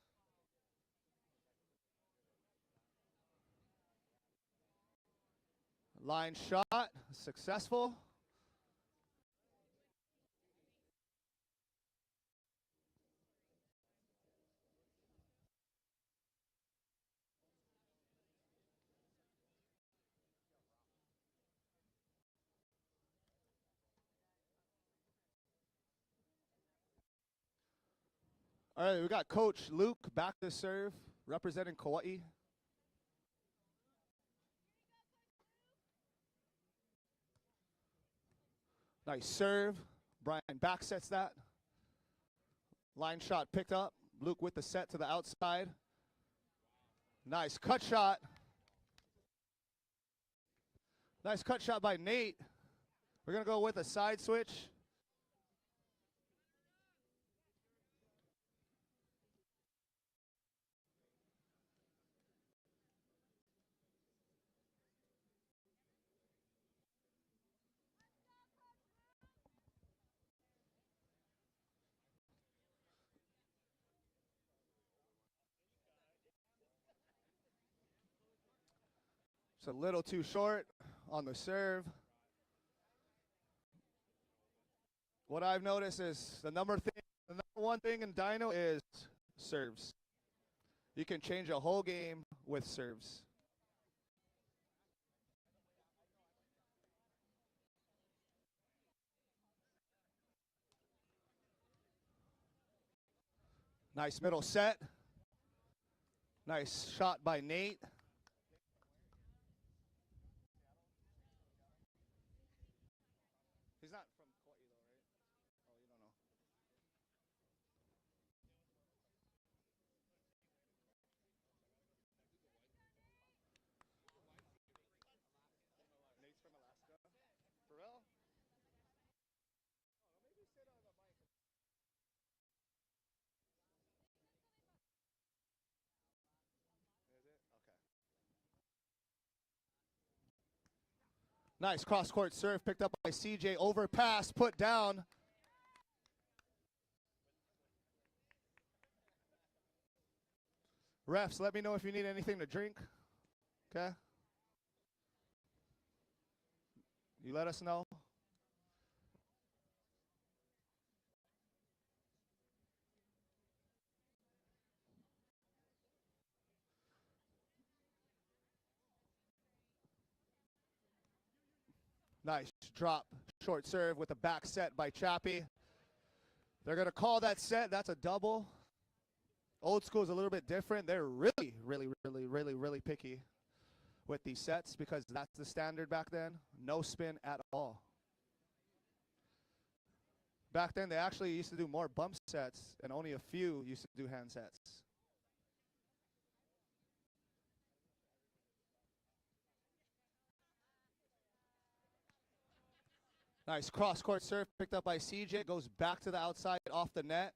Line shot, successful. All right, we got Coach Luke back to serve, representing Kauai. Nice serve. Brian back sets that. Line shot picked up. Luke with the set to the outside. Nice cut shot. Nice cut shot by Nate. We're going to go with a side switch. It's a little too short on the serve. What I've noticed is the number one thing in Dino is serves. You can change a whole game with serves. Nice middle set. Nice shot by Nate. He's not from Kauai though, right? Oh, you don't know. Nate's from Alaska. For real? Maybe sit on the mic. Is it? Okay. Nice cross-court serve picked up by CJ. Overpass, put down. Refs, let me know if you need anything to drink. Okay? You let us know. Nice drop, short serve with a back set by Chappie. They're going to call that set. That's a double. Old school is a little bit different. They're really picky with these sets because that's the standard back then. No spin at all. Back then, they actually used to do more bump sets, and only a few used to do hand sets. Nice cross-court serve picked up by CJ. Goes back to the outside off the net.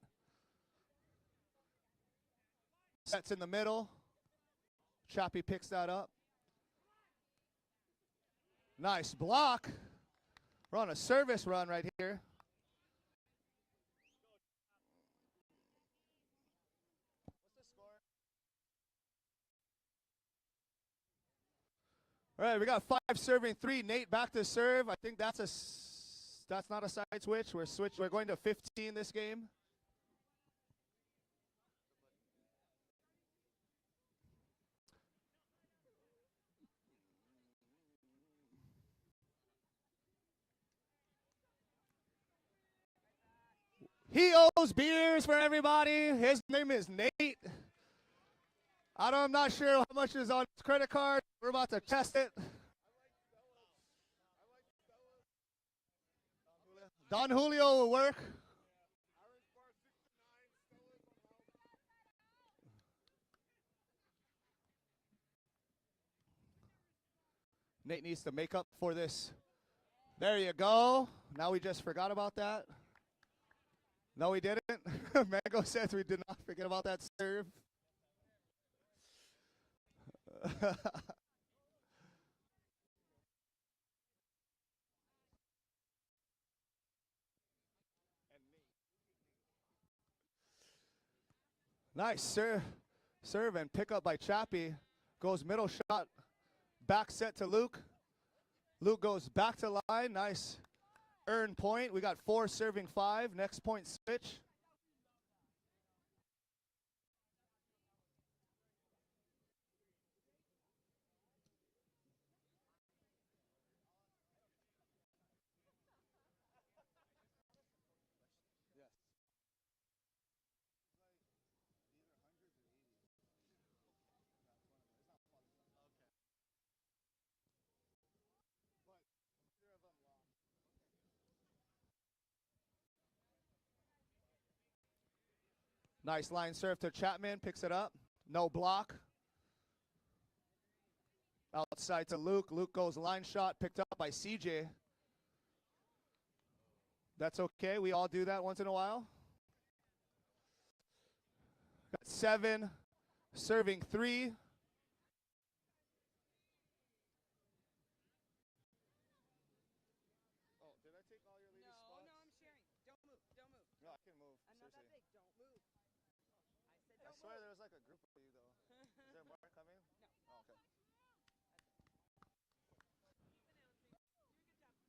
Sets in the middle. Chappie picks that up. Nice block. We're on a service run right here. What's the score? All right, we got 5 serving 3. Nate back to serve. I think that's not a side switch. We're going to 15 this game. He owes beers for everybody. His name is Nate. I'm not sure how much is on his credit card. We're about to test it. Don Julio will work. Nate needs to make up for this. There you go. Now we just forgot about that. No, we didn't. Mango says we did not forget about that serve. Nice serve and pick up by Chappie. Goes middle shot. Back set to Luke. Luke goes back to line. Nice earn point. We got 4 serving 5. Next point switch. Nice line serve to Chapman. Picks it up. No block. Outside to Luke. Luke goes line shot. Picked up by CJ. That's okay. We all do that once in a while. Got 7. Serving 3. Oh, did I take all your ladies' spots? No, I'm sharing. Don't move. Don't move. No, I can move. I'm not that Seriously. big. Don't move. I said I don't swear move. there was like a group of you though. Is there more coming? No. Oh, okay.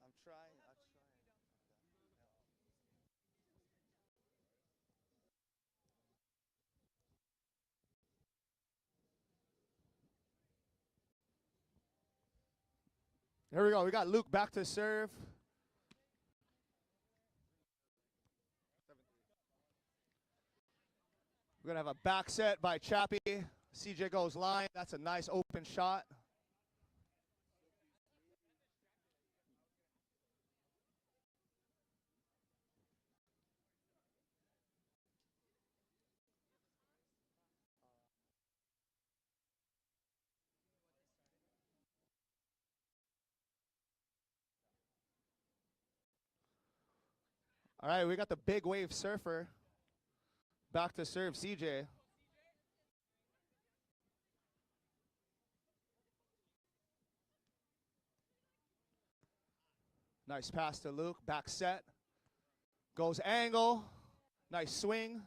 I'm trying. I'm trying. Here we go. We got Luke back to serve. We're going to have a back set by Chappie. CJ goes line. That's a nice open shot. All right, we got the big wave surfer. Back to serve CJ. Nice pass to Luke. Back set. Goes angle. Nice swing.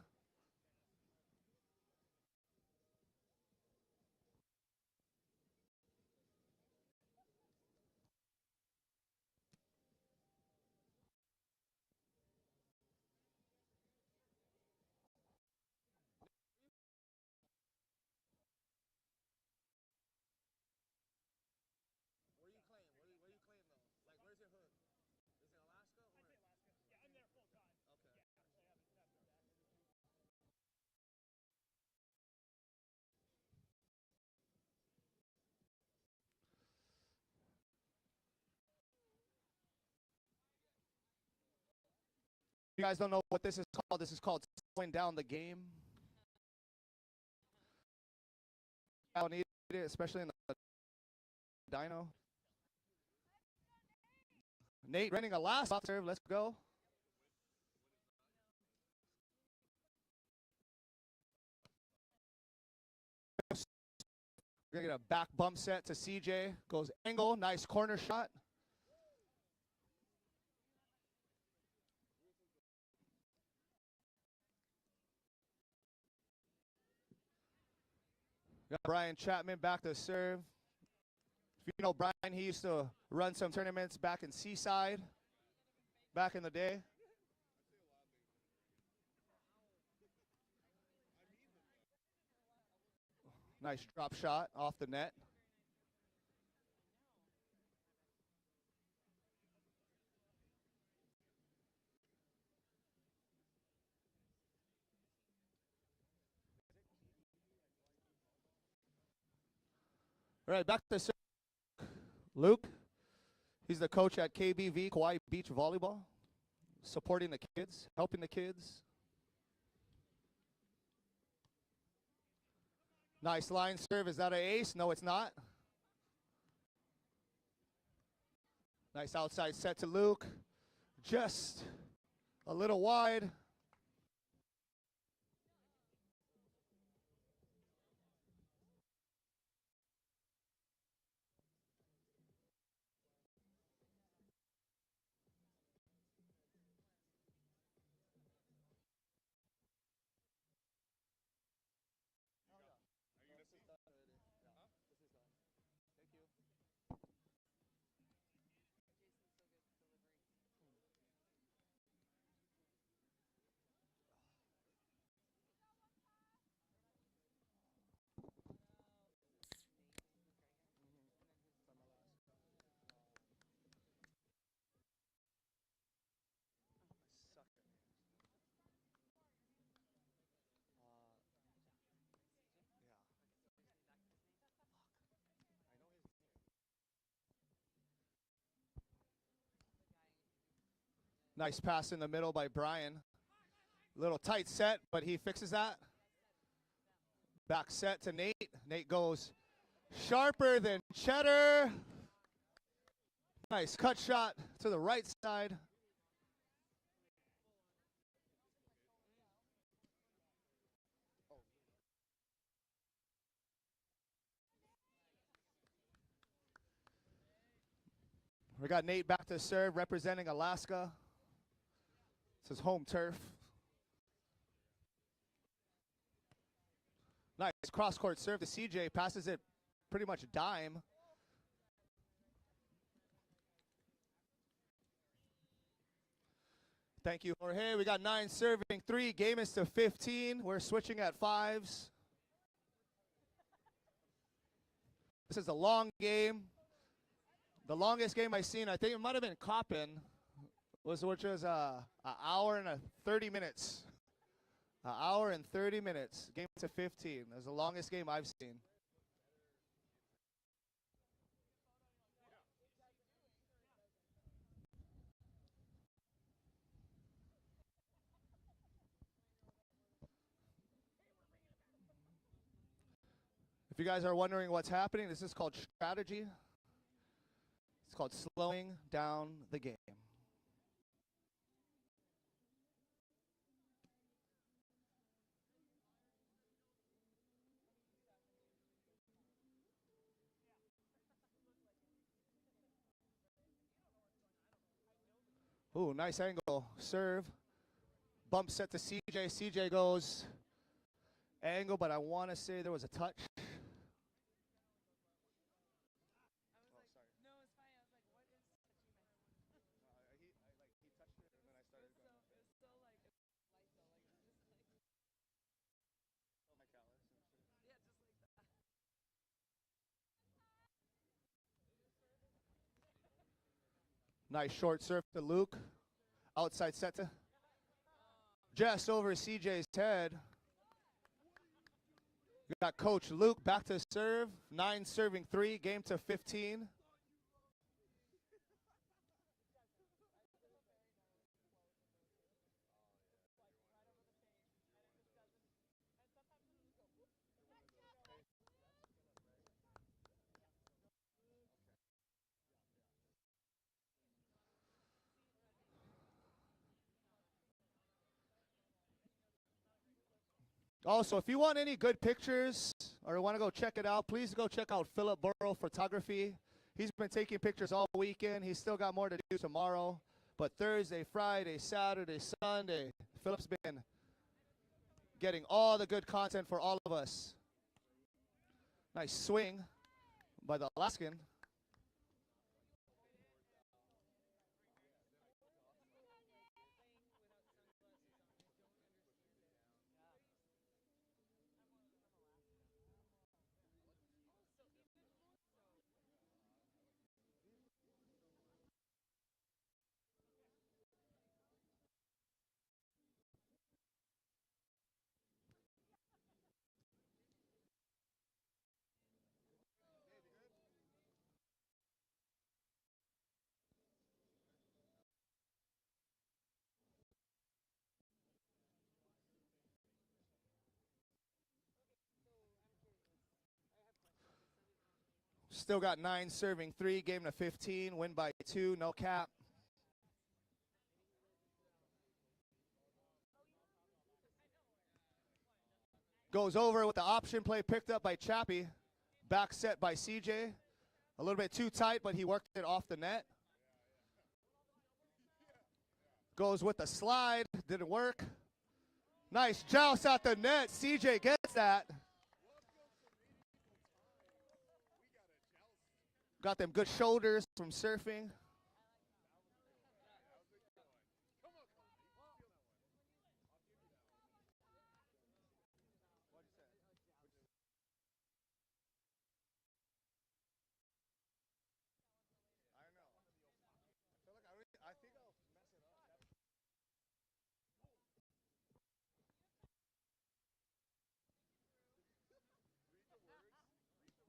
Where you claim? Where you claim though? Like, where's your hook? you guys don't know what this is called slowing down the game. I don't need it, especially in the Dino. Nate running a last off serve. Let's go. We're going to get a back bump set to CJ. Goes angle. Nice corner shot. Got Brian Chapman back to serve. If you know Brian, he used to run some tournaments back in Seaside back in the day. Nice drop shot off the net. All right, back to serve. Luke, he's the coach at KBV, Kauai Beach Volleyball, supporting the kids, helping the kids. Nice line serve. Is that an ace? No, it's not. Nice outside set to Luke. Just a little wide. Nice pass in the middle by Brian. Little tight set, but he fixes that. Back set to Nate. Nate goes sharper than Cheddar. Nice cut shot to the right side. We got Nate back to serve, representing Alaska. It's his home turf. Nice cross-court serve to CJ. Passes it pretty much dime. Thank you, Jorge. We got 9 serving 3. Game is to 15. We're switching at 5s. This is a long game. The longest game I've seen, I think it might have been Coppin, which was an hour and 30 minutes. An hour and 30 minutes. Game to 15. That's the longest game I've seen. If you guys are wondering what's happening, this is called strategy. It's called slowing down the game. Ooh, nice angle. Serve. Bump set to CJ. CJ goes angle, but I want to say there was a touch. Nice short serve to Luke. Outside set to just over CJ's head. We got Coach Luke back to serve. 9 serving 3. Game to 15. Also, if you want any good pictures or want to go check it out, please go check out Philip Burrow Photography. He's been taking pictures all weekend. He's still got more to do tomorrow. But Thursday, Friday, Saturday, Sunday, Philip's been getting all the good content for all of us. Nice swing by the Alaskan. Still got 9 serving 3, game to 15, win by 2, no cap. Goes over with the option play picked up by Chappie. Back set by CJ. A little bit too tight, but he worked it off the net. Goes with the slide, didn't work. Nice joust at the net. CJ gets that. Got them good shoulders from surfing.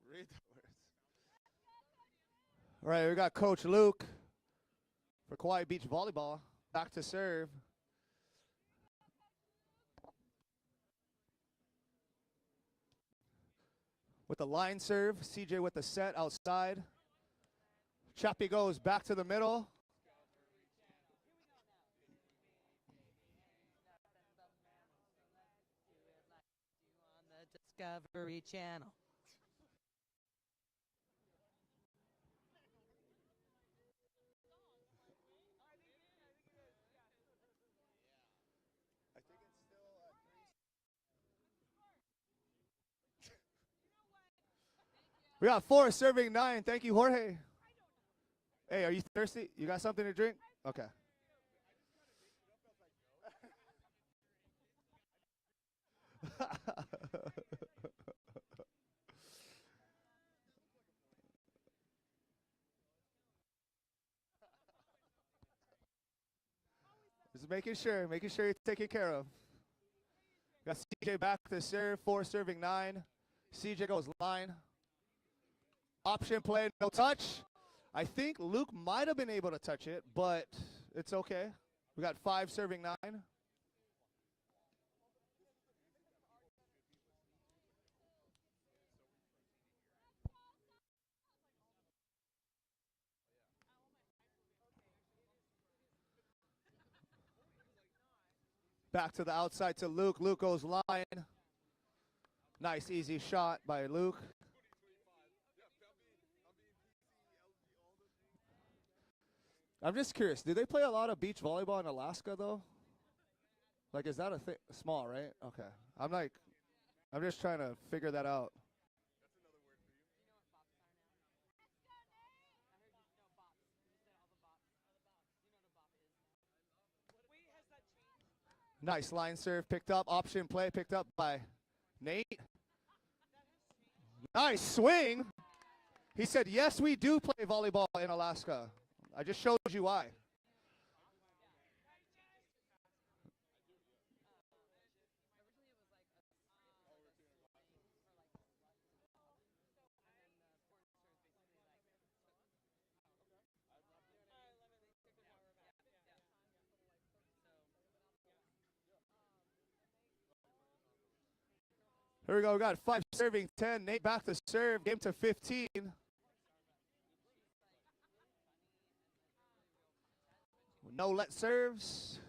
Read the words. All right, we got Coach Luke for Kauai Beach Volleyball. Back to serve. With the line serve, CJ with the set outside. Chappie goes back to the middle. On the Discovery Channel. We got 4 serving 9. Thank you, Jorge. Hey, are you thirsty? You got something to drink? Okay. Just making sure you're taken care of. Got CJ back to serve, 4 serving 9. CJ goes line. Option play, no touch. I think Luke might have been able to touch it, but it's okay. We got 5 serving 9. Back to the outside to Luke. Luke goes line. Nice, easy shot by Luke. I'm just curious, do they play a lot of beach volleyball in Alaska, though? Like, is that a thing? Small, right? Okay. I'm just trying to figure that out. Nice line serve picked up. Option play picked up by Nate. Nice swing. He said, yes, we do play volleyball in Alaska. I just showed you why. Here we go. We got 5 serving 10. Nate back to serve. Game to 15. No let serves.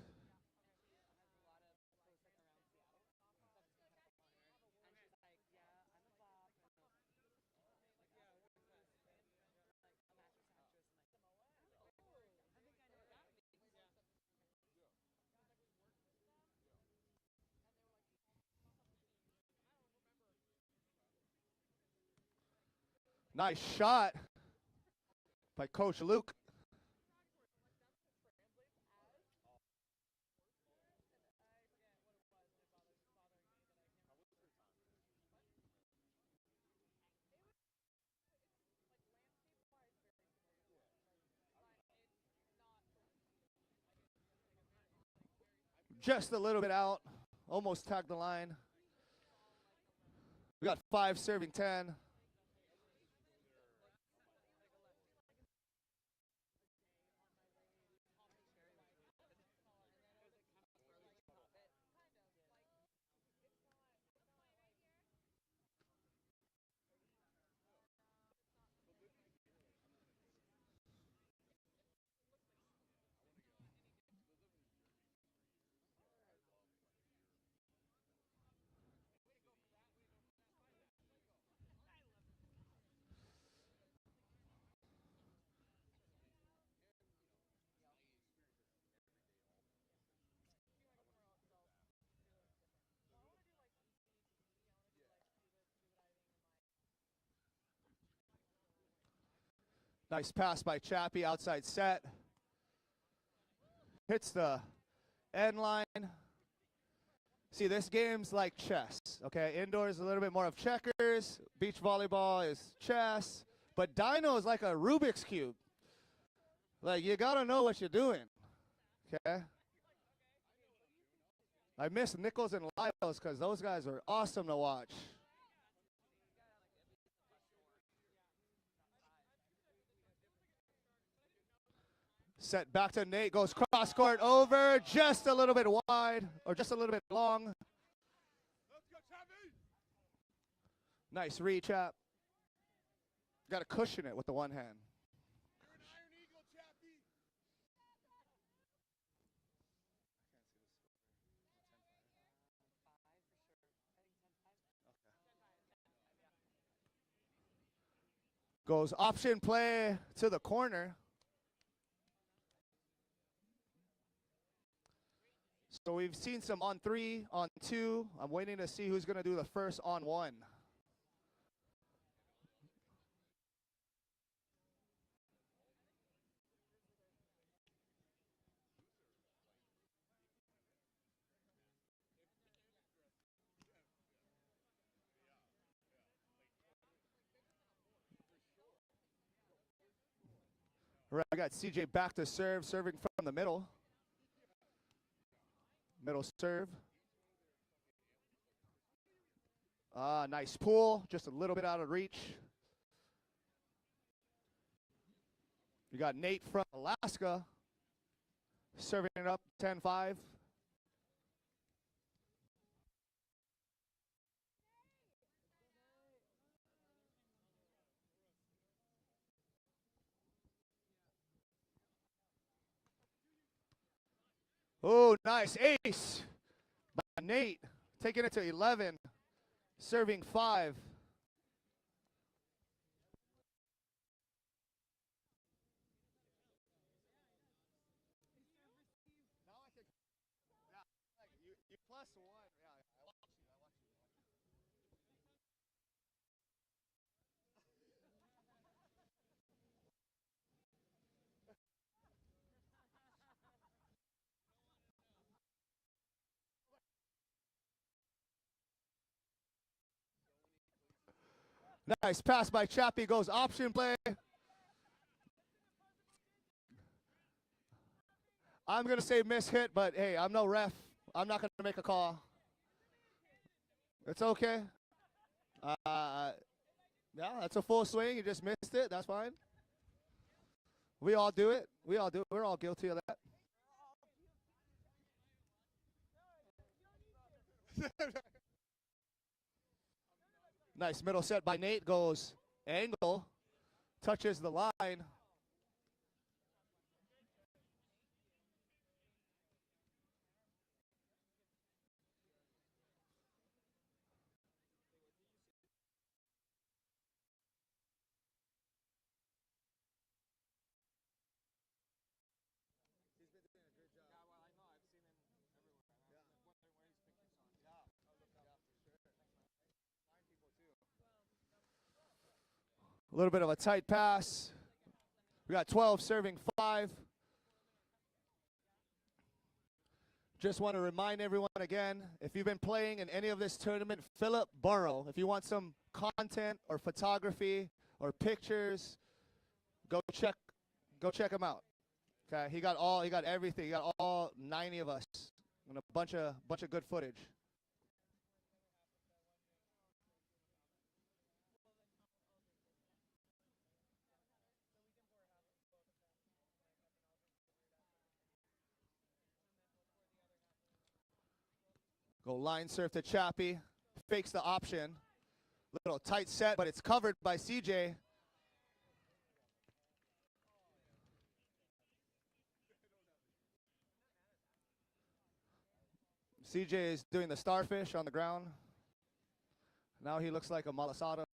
Nice shot by Coach Luke. Just a little bit out. Almost tagged the line. We got 5 serving 10. Nice pass by Chappie, outside set. Hits the end line. See, this game's like chess, okay? Indoors, a little bit more of checkers. Beach volleyball is chess. But Dino is like a Rubik's Cube. Like, you gotta know what you're doing, okay? I miss Nichols and Lyles because those guys are awesome to watch. Set back to Nate, goes cross court over, just a little bit wide, or just a little bit long. Nice reach up. Got to cushion it with the one hand. Goes option play to the corner. So we've seen some on 3, on 2. I'm waiting to see who's going to do the first on 1. Right, I got CJ back to serve, serving from the middle. Middle serve. Nice pull, just a little bit out of reach. You got Nate from Alaska serving it up 10-5. Oh, nice ace by Nate, taking it to 11, serving 5. You plus 1. Yeah, I watch you. Nice pass by Chappie, goes option play. I'm going to say miss hit, but hey, I'm no ref. I'm not going to make a call. It's okay. Yeah, that's a full swing. You just missed it. That's fine. We all do it. We all do it. We're all guilty of that. Nice middle set by Nate, goes angle, touches the line. A little bit of a tight pass. We got 12 serving 5. Just want to remind everyone again, if you've been playing in any of this tournament, Philip Burrow, if you want some content or photography or pictures, go check him out. Okay, he got everything. He got all 90 of us and a bunch of good footage. Go line serve to Chappie. Fakes the option. Little tight set, but it's covered by CJ. CJ is doing the starfish on the ground. Now he looks like a malasada.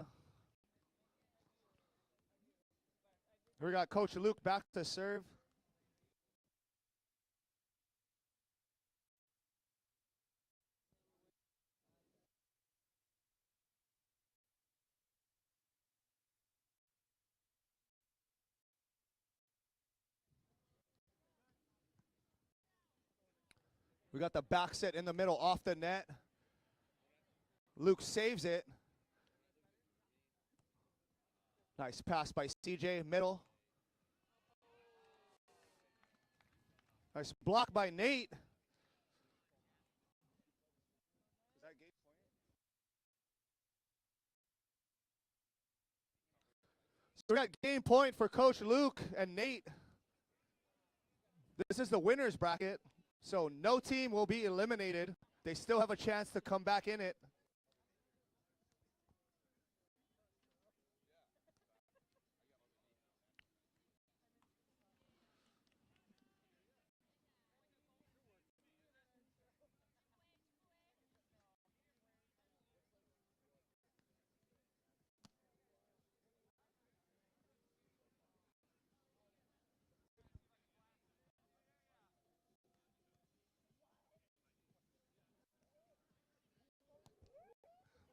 We got Coach Luke back to serve. We got the back set in the middle off the net. Luke saves it. Nice pass by CJ, middle. Nice block by Nate. So we got game point for Coach Luke and Nate. This is the winner's bracket, so no team will be eliminated. They still have a chance to come back in it.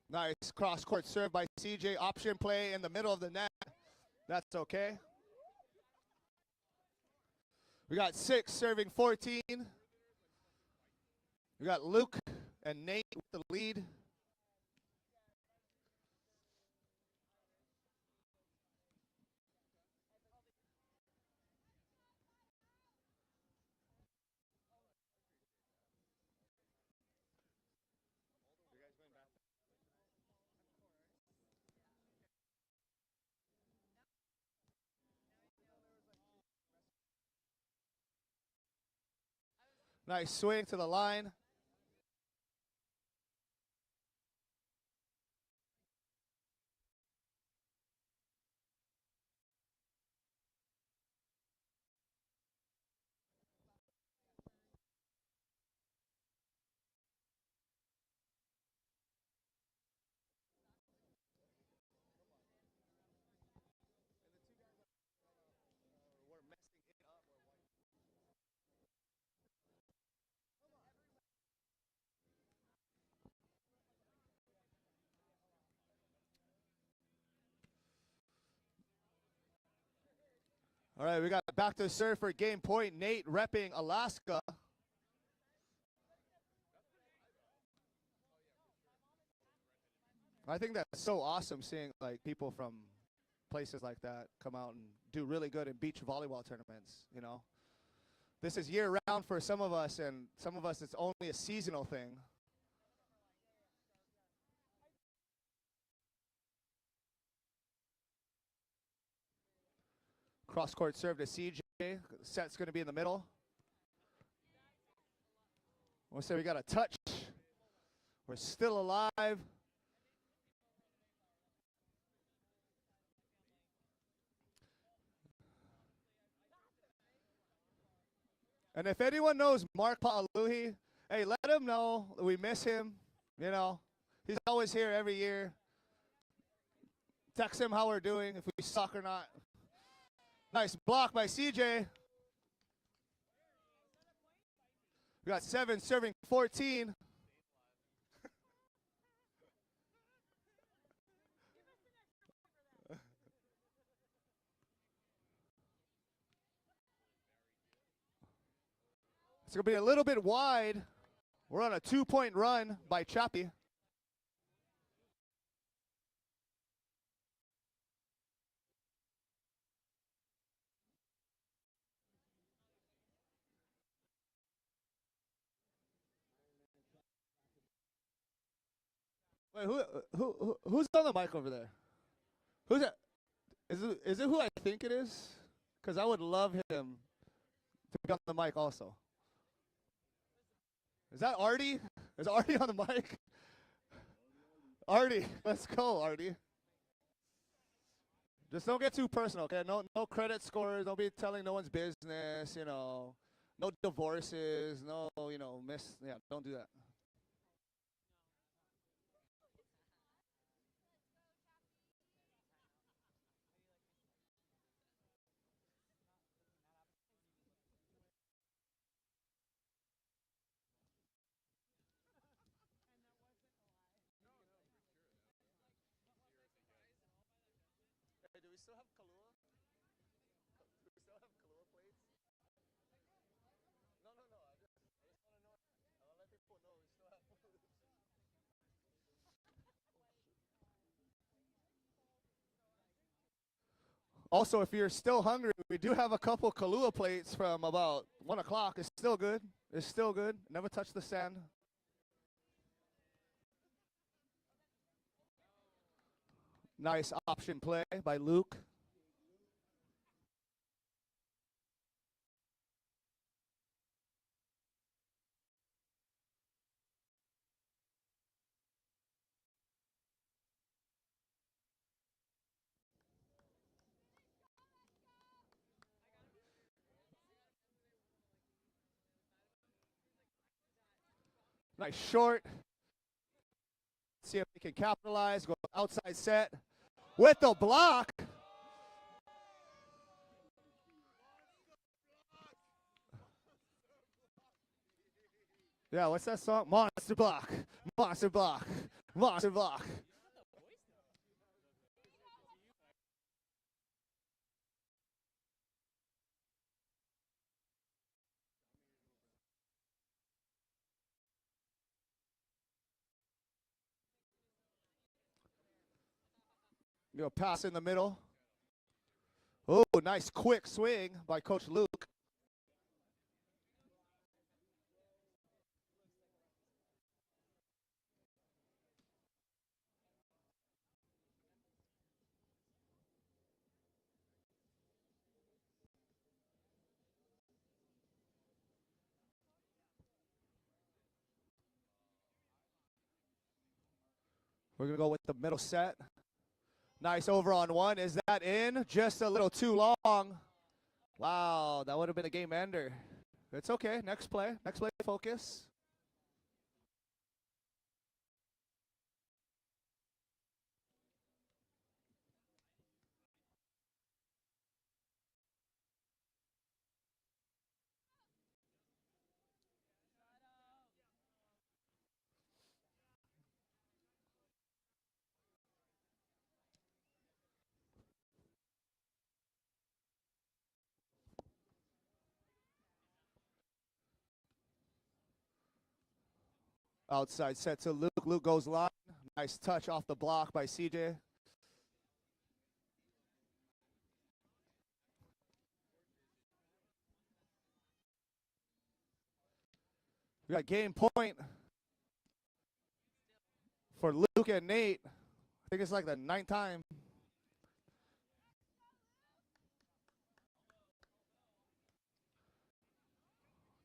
Nice cross-court serve by CJ. Option play in the middle of the net. That's okay. We got 6 serving 14. We got Luke and Nate with the lead. Nice swing to the line. All right, we got back to serve for game point. Nate repping Alaska. I think that's so awesome seeing like people from places like that come out and do really good in beach volleyball tournaments, you know. This is year round for some of us, and some of us it's only a seasonal thing. Cross-court serve to CJ. Set's going to be in the middle. We'll say we got a touch. We're still alive. And if anyone knows Mark Pa'aluhi, hey, let him know that we miss him. You know, he's always here every year. Text him how we're doing, if we suck or not. Nice block by CJ. We got 7 serving 14. It's going to be a little bit wide. We're on a 2-point run by Chappie. Wait, who's on the mic over there? Who's that? Is it who I think it is? Because I would love him to be on the mic also. Is that Artie? Is Artie on the mic? Artie, let's go, Artie. Just don't get too personal, okay? No credit scores. Don't be telling no one's business, you know. No divorces, no, yeah, don't do that. Hey, do we still have Kahlua? Do we still have Kahlua plates? No, no, no. I just want to know. I want to let people know we still have food. Also, if you're still hungry, we do have a couple Kahlua plates from about 1 o'clock. It's still good. It's still good. Never touch the sand. Nice option play by Luke. Nice short. See if we can capitalize. Go outside set with the block. Yeah, what's that song? Monster block. Monster block. Monster block. Pass in the middle. Oh, nice quick swing by Coach Luke. We're going to go with the middle set. Nice over on one. Is that in? Just a little too long. Wow, that would have been a game ender. It's okay. Next play. Next play, focus. Outside set to Luke. Luke goes line. Nice touch off the block by CJ. We got game point for Luke and Nate. I think it's like the 9th time.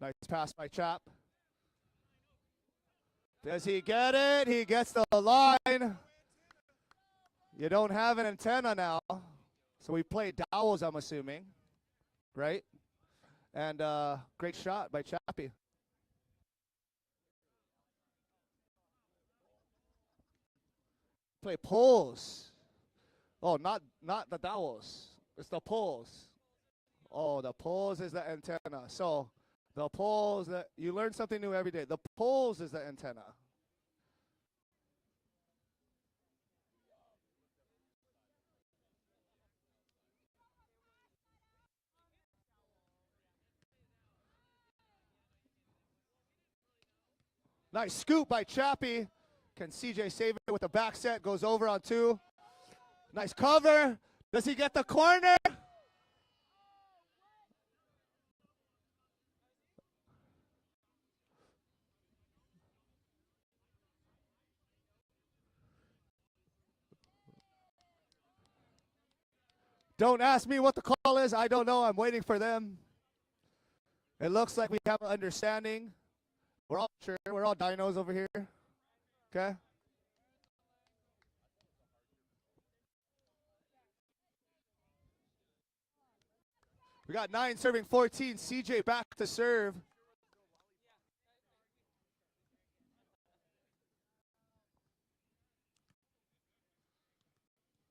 Nice pass by Chap. Does he get it? He gets the line. You don't have an antenna now. So we play dowels, I'm assuming. Right? And great shot by Chappie. Play poles. Oh, not the dowels. It's the poles. Oh, the poles is the antenna. So the poles, that you learn something new every day. The poles is the antenna. Nice scoop by Chappie. Can CJ save it with a back set? Goes over on 2. Nice cover. Does he get the corner? Don't ask me what the call is. I don't know. I'm waiting for them. It looks like we have an understanding. We're all sure. We're all dinos over here. Okay? We got 9 serving 14. CJ back to serve.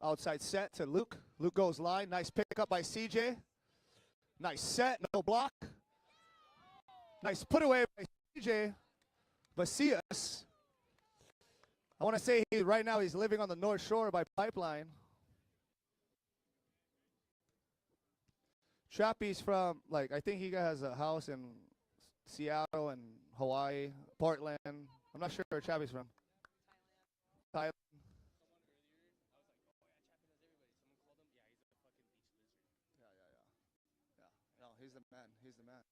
Outside set to Luke. Luke goes line. Nice pick up by CJ. Nice set. No block. Nice put away by CJ. Vasias. I want to say right now he's living on the North Shore by Pipeline. Chappie's from, like, I think he has a house in Seattle and Hawaii, Portland. I'm not sure where Chappie's from. Thailand. No, he's the man. He's the man.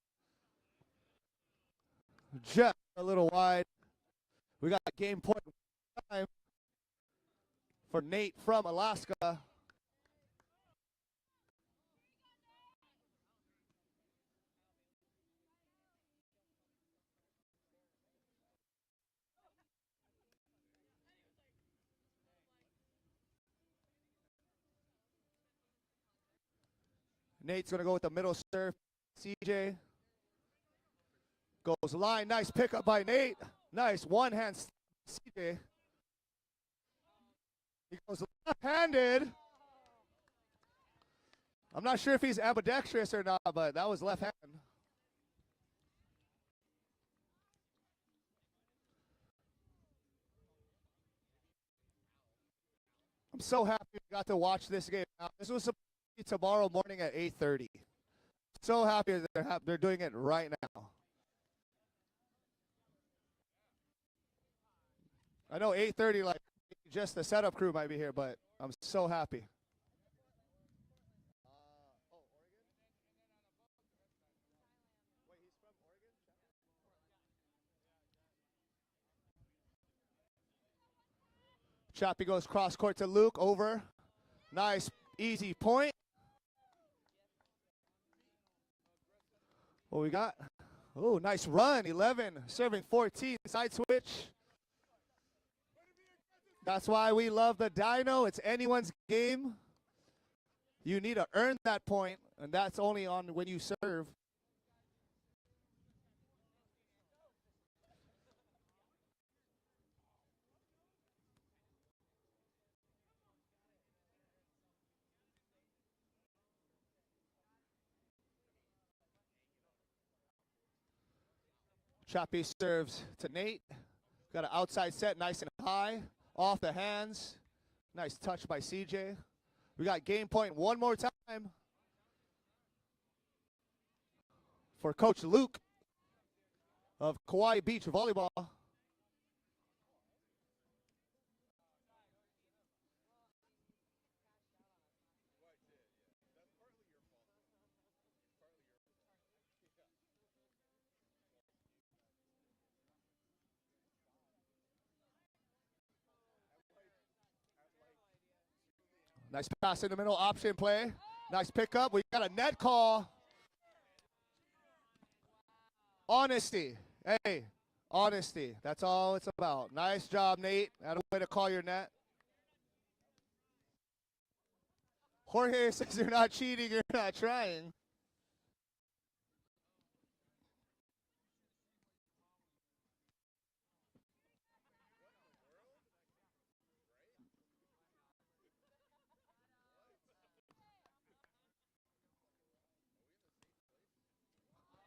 Just a little wide. We got game point time for Nate from Alaska. Nate's going to go with the middle serve. CJ goes line. Nice pickup by Nate. Nice one-hand CJ. He goes left-handed. I'm not sure if he's ambidextrous or not, but that was left hand. I'm so happy we got to watch this game. Now, this was supposed to be tomorrow morning at 8:30. So happy that they're doing it right now. I know 8:30, like, just the setup crew might be here, but I'm so happy. Chappie goes cross court to Luke, over. Nice, easy point. What we got? Oh, nice run, 11, serving 14, side switch. That's why we love the Dino. It's anyone's game. You need to earn that point, and that's only on when you serve. Chappie serves to Nate. Got an outside set, nice and high. Off the hands. Nice touch by CJ. We got game point one more time for Coach Luke of Kauai Beach Volleyball. Nice pass in the middle, option play. Nice pickup. We got a net call. Honesty. Hey, honesty. That's all it's about. Nice job, Nate. That's a way to call your net. Jorge says you're not cheating, you're not trying.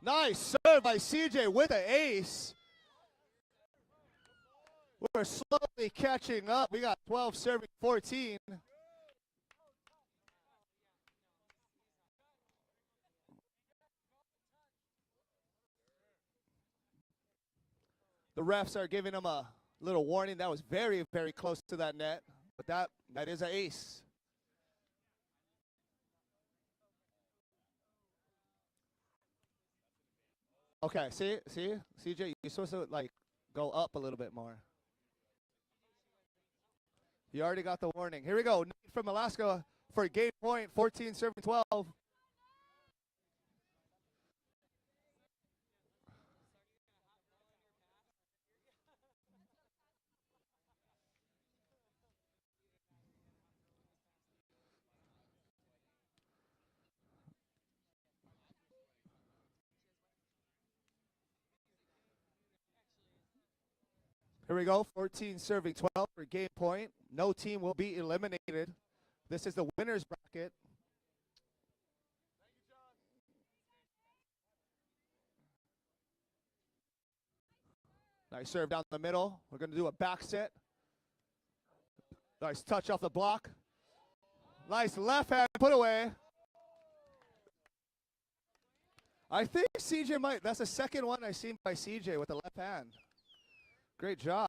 Nice serve by CJ with an ace. We're slowly catching up. We got 12 serving 14. The refs are giving him a little warning. That was very, very close to that net. But that is an ace. Okay, see, CJ, you're supposed to like go up a little bit more. You already got the warning. Here we go. Nate from Alaska for game point, 14 serving 12. Here we go, 14 serving 12 for game point. No team will be eliminated. This is the winner's bracket. Nice serve down the middle. We're going to do a back set. Nice touch off the block. Nice left hand put away. I think CJ might, that's the second one I've seen by CJ with the left hand. Great job.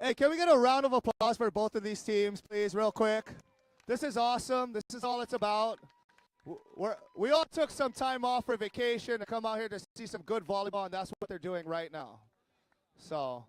Hey, can we get a round of applause for both of these teams, please, real quick? This is awesome. This is all it's about. We all took some time off for vacation to come out here to see some good volleyball, and that's what they're doing right now. So.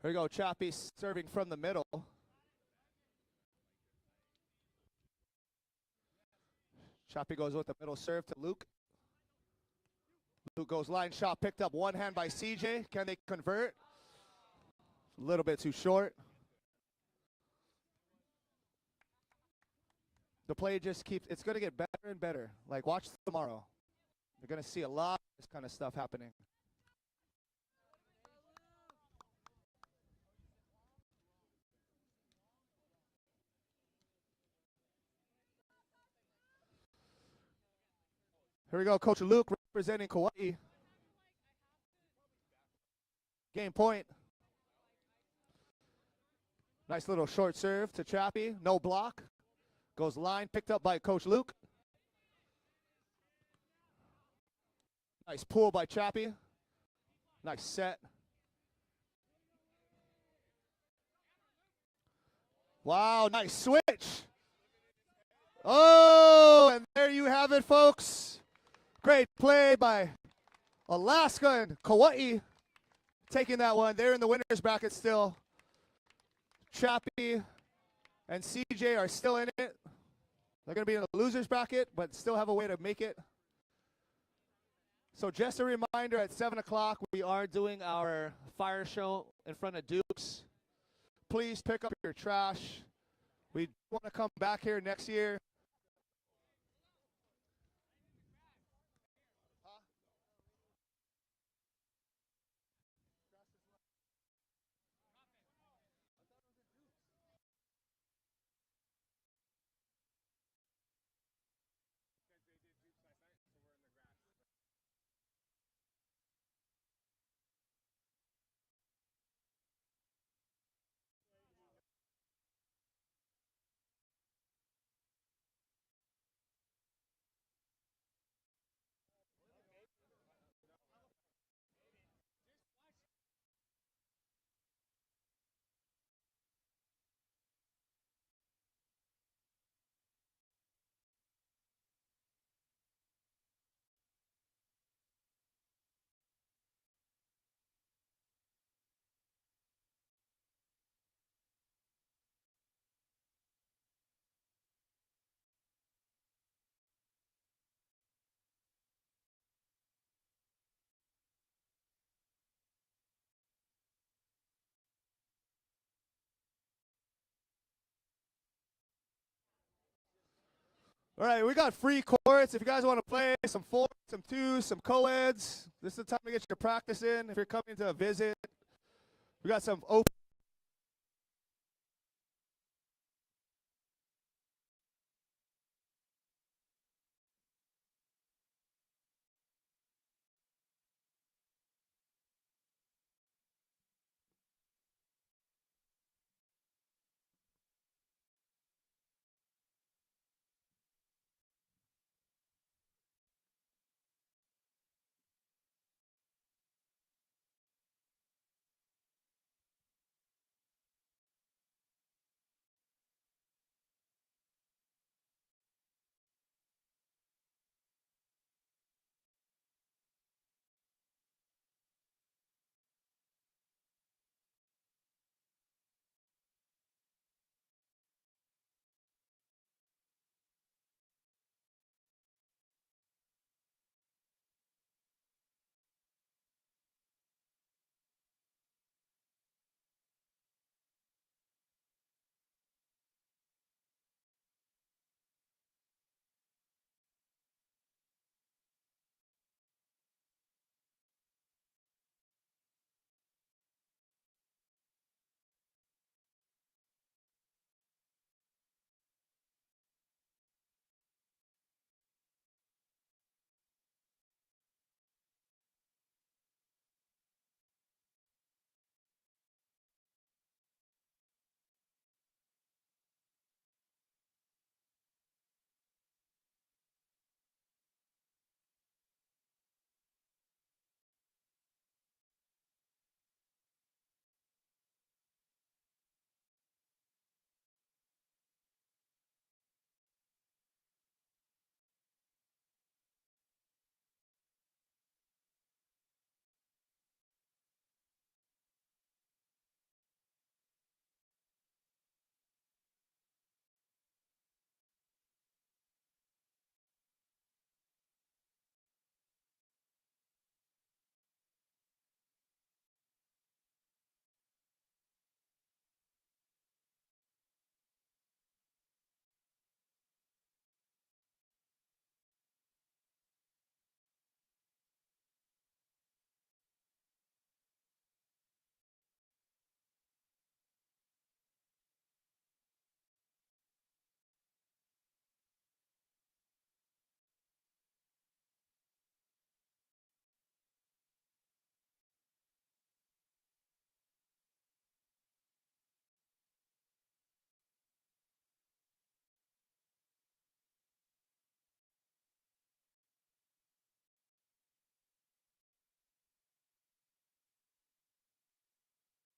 Here we go, Chappie serving from the middle. Chappie goes with the middle serve to Luke. Luke goes line shot, picked up one hand by CJ. Can they convert? A little bit too short. The play just keeps, it's going to get better and better. Like, watch tomorrow. You're going to see a lot of this kind of stuff happening. Here we go, Coach Luke representing Kauai. Game point. Nice little short serve to Chappie. No block. Goes line, picked up by Coach Luke. Nice pull by Chappie. Nice set. Wow, nice switch. Oh, and there you have it, folks. Great play by Alaska and Kauai. Taking that one. They're in the winner's bracket still. Chappie and CJ are still in it. They're going to be in the loser's bracket, but still have a way to make it. So just a reminder, at 7 o'clock, we are doing our fire show in front of Duke's. Please pick up your trash. We want to come back here next year. All right, we got free courts. If you guys want to play some fours, some twos, some co-eds, this is the time to get your practice in. If you're coming to a visit, we got some open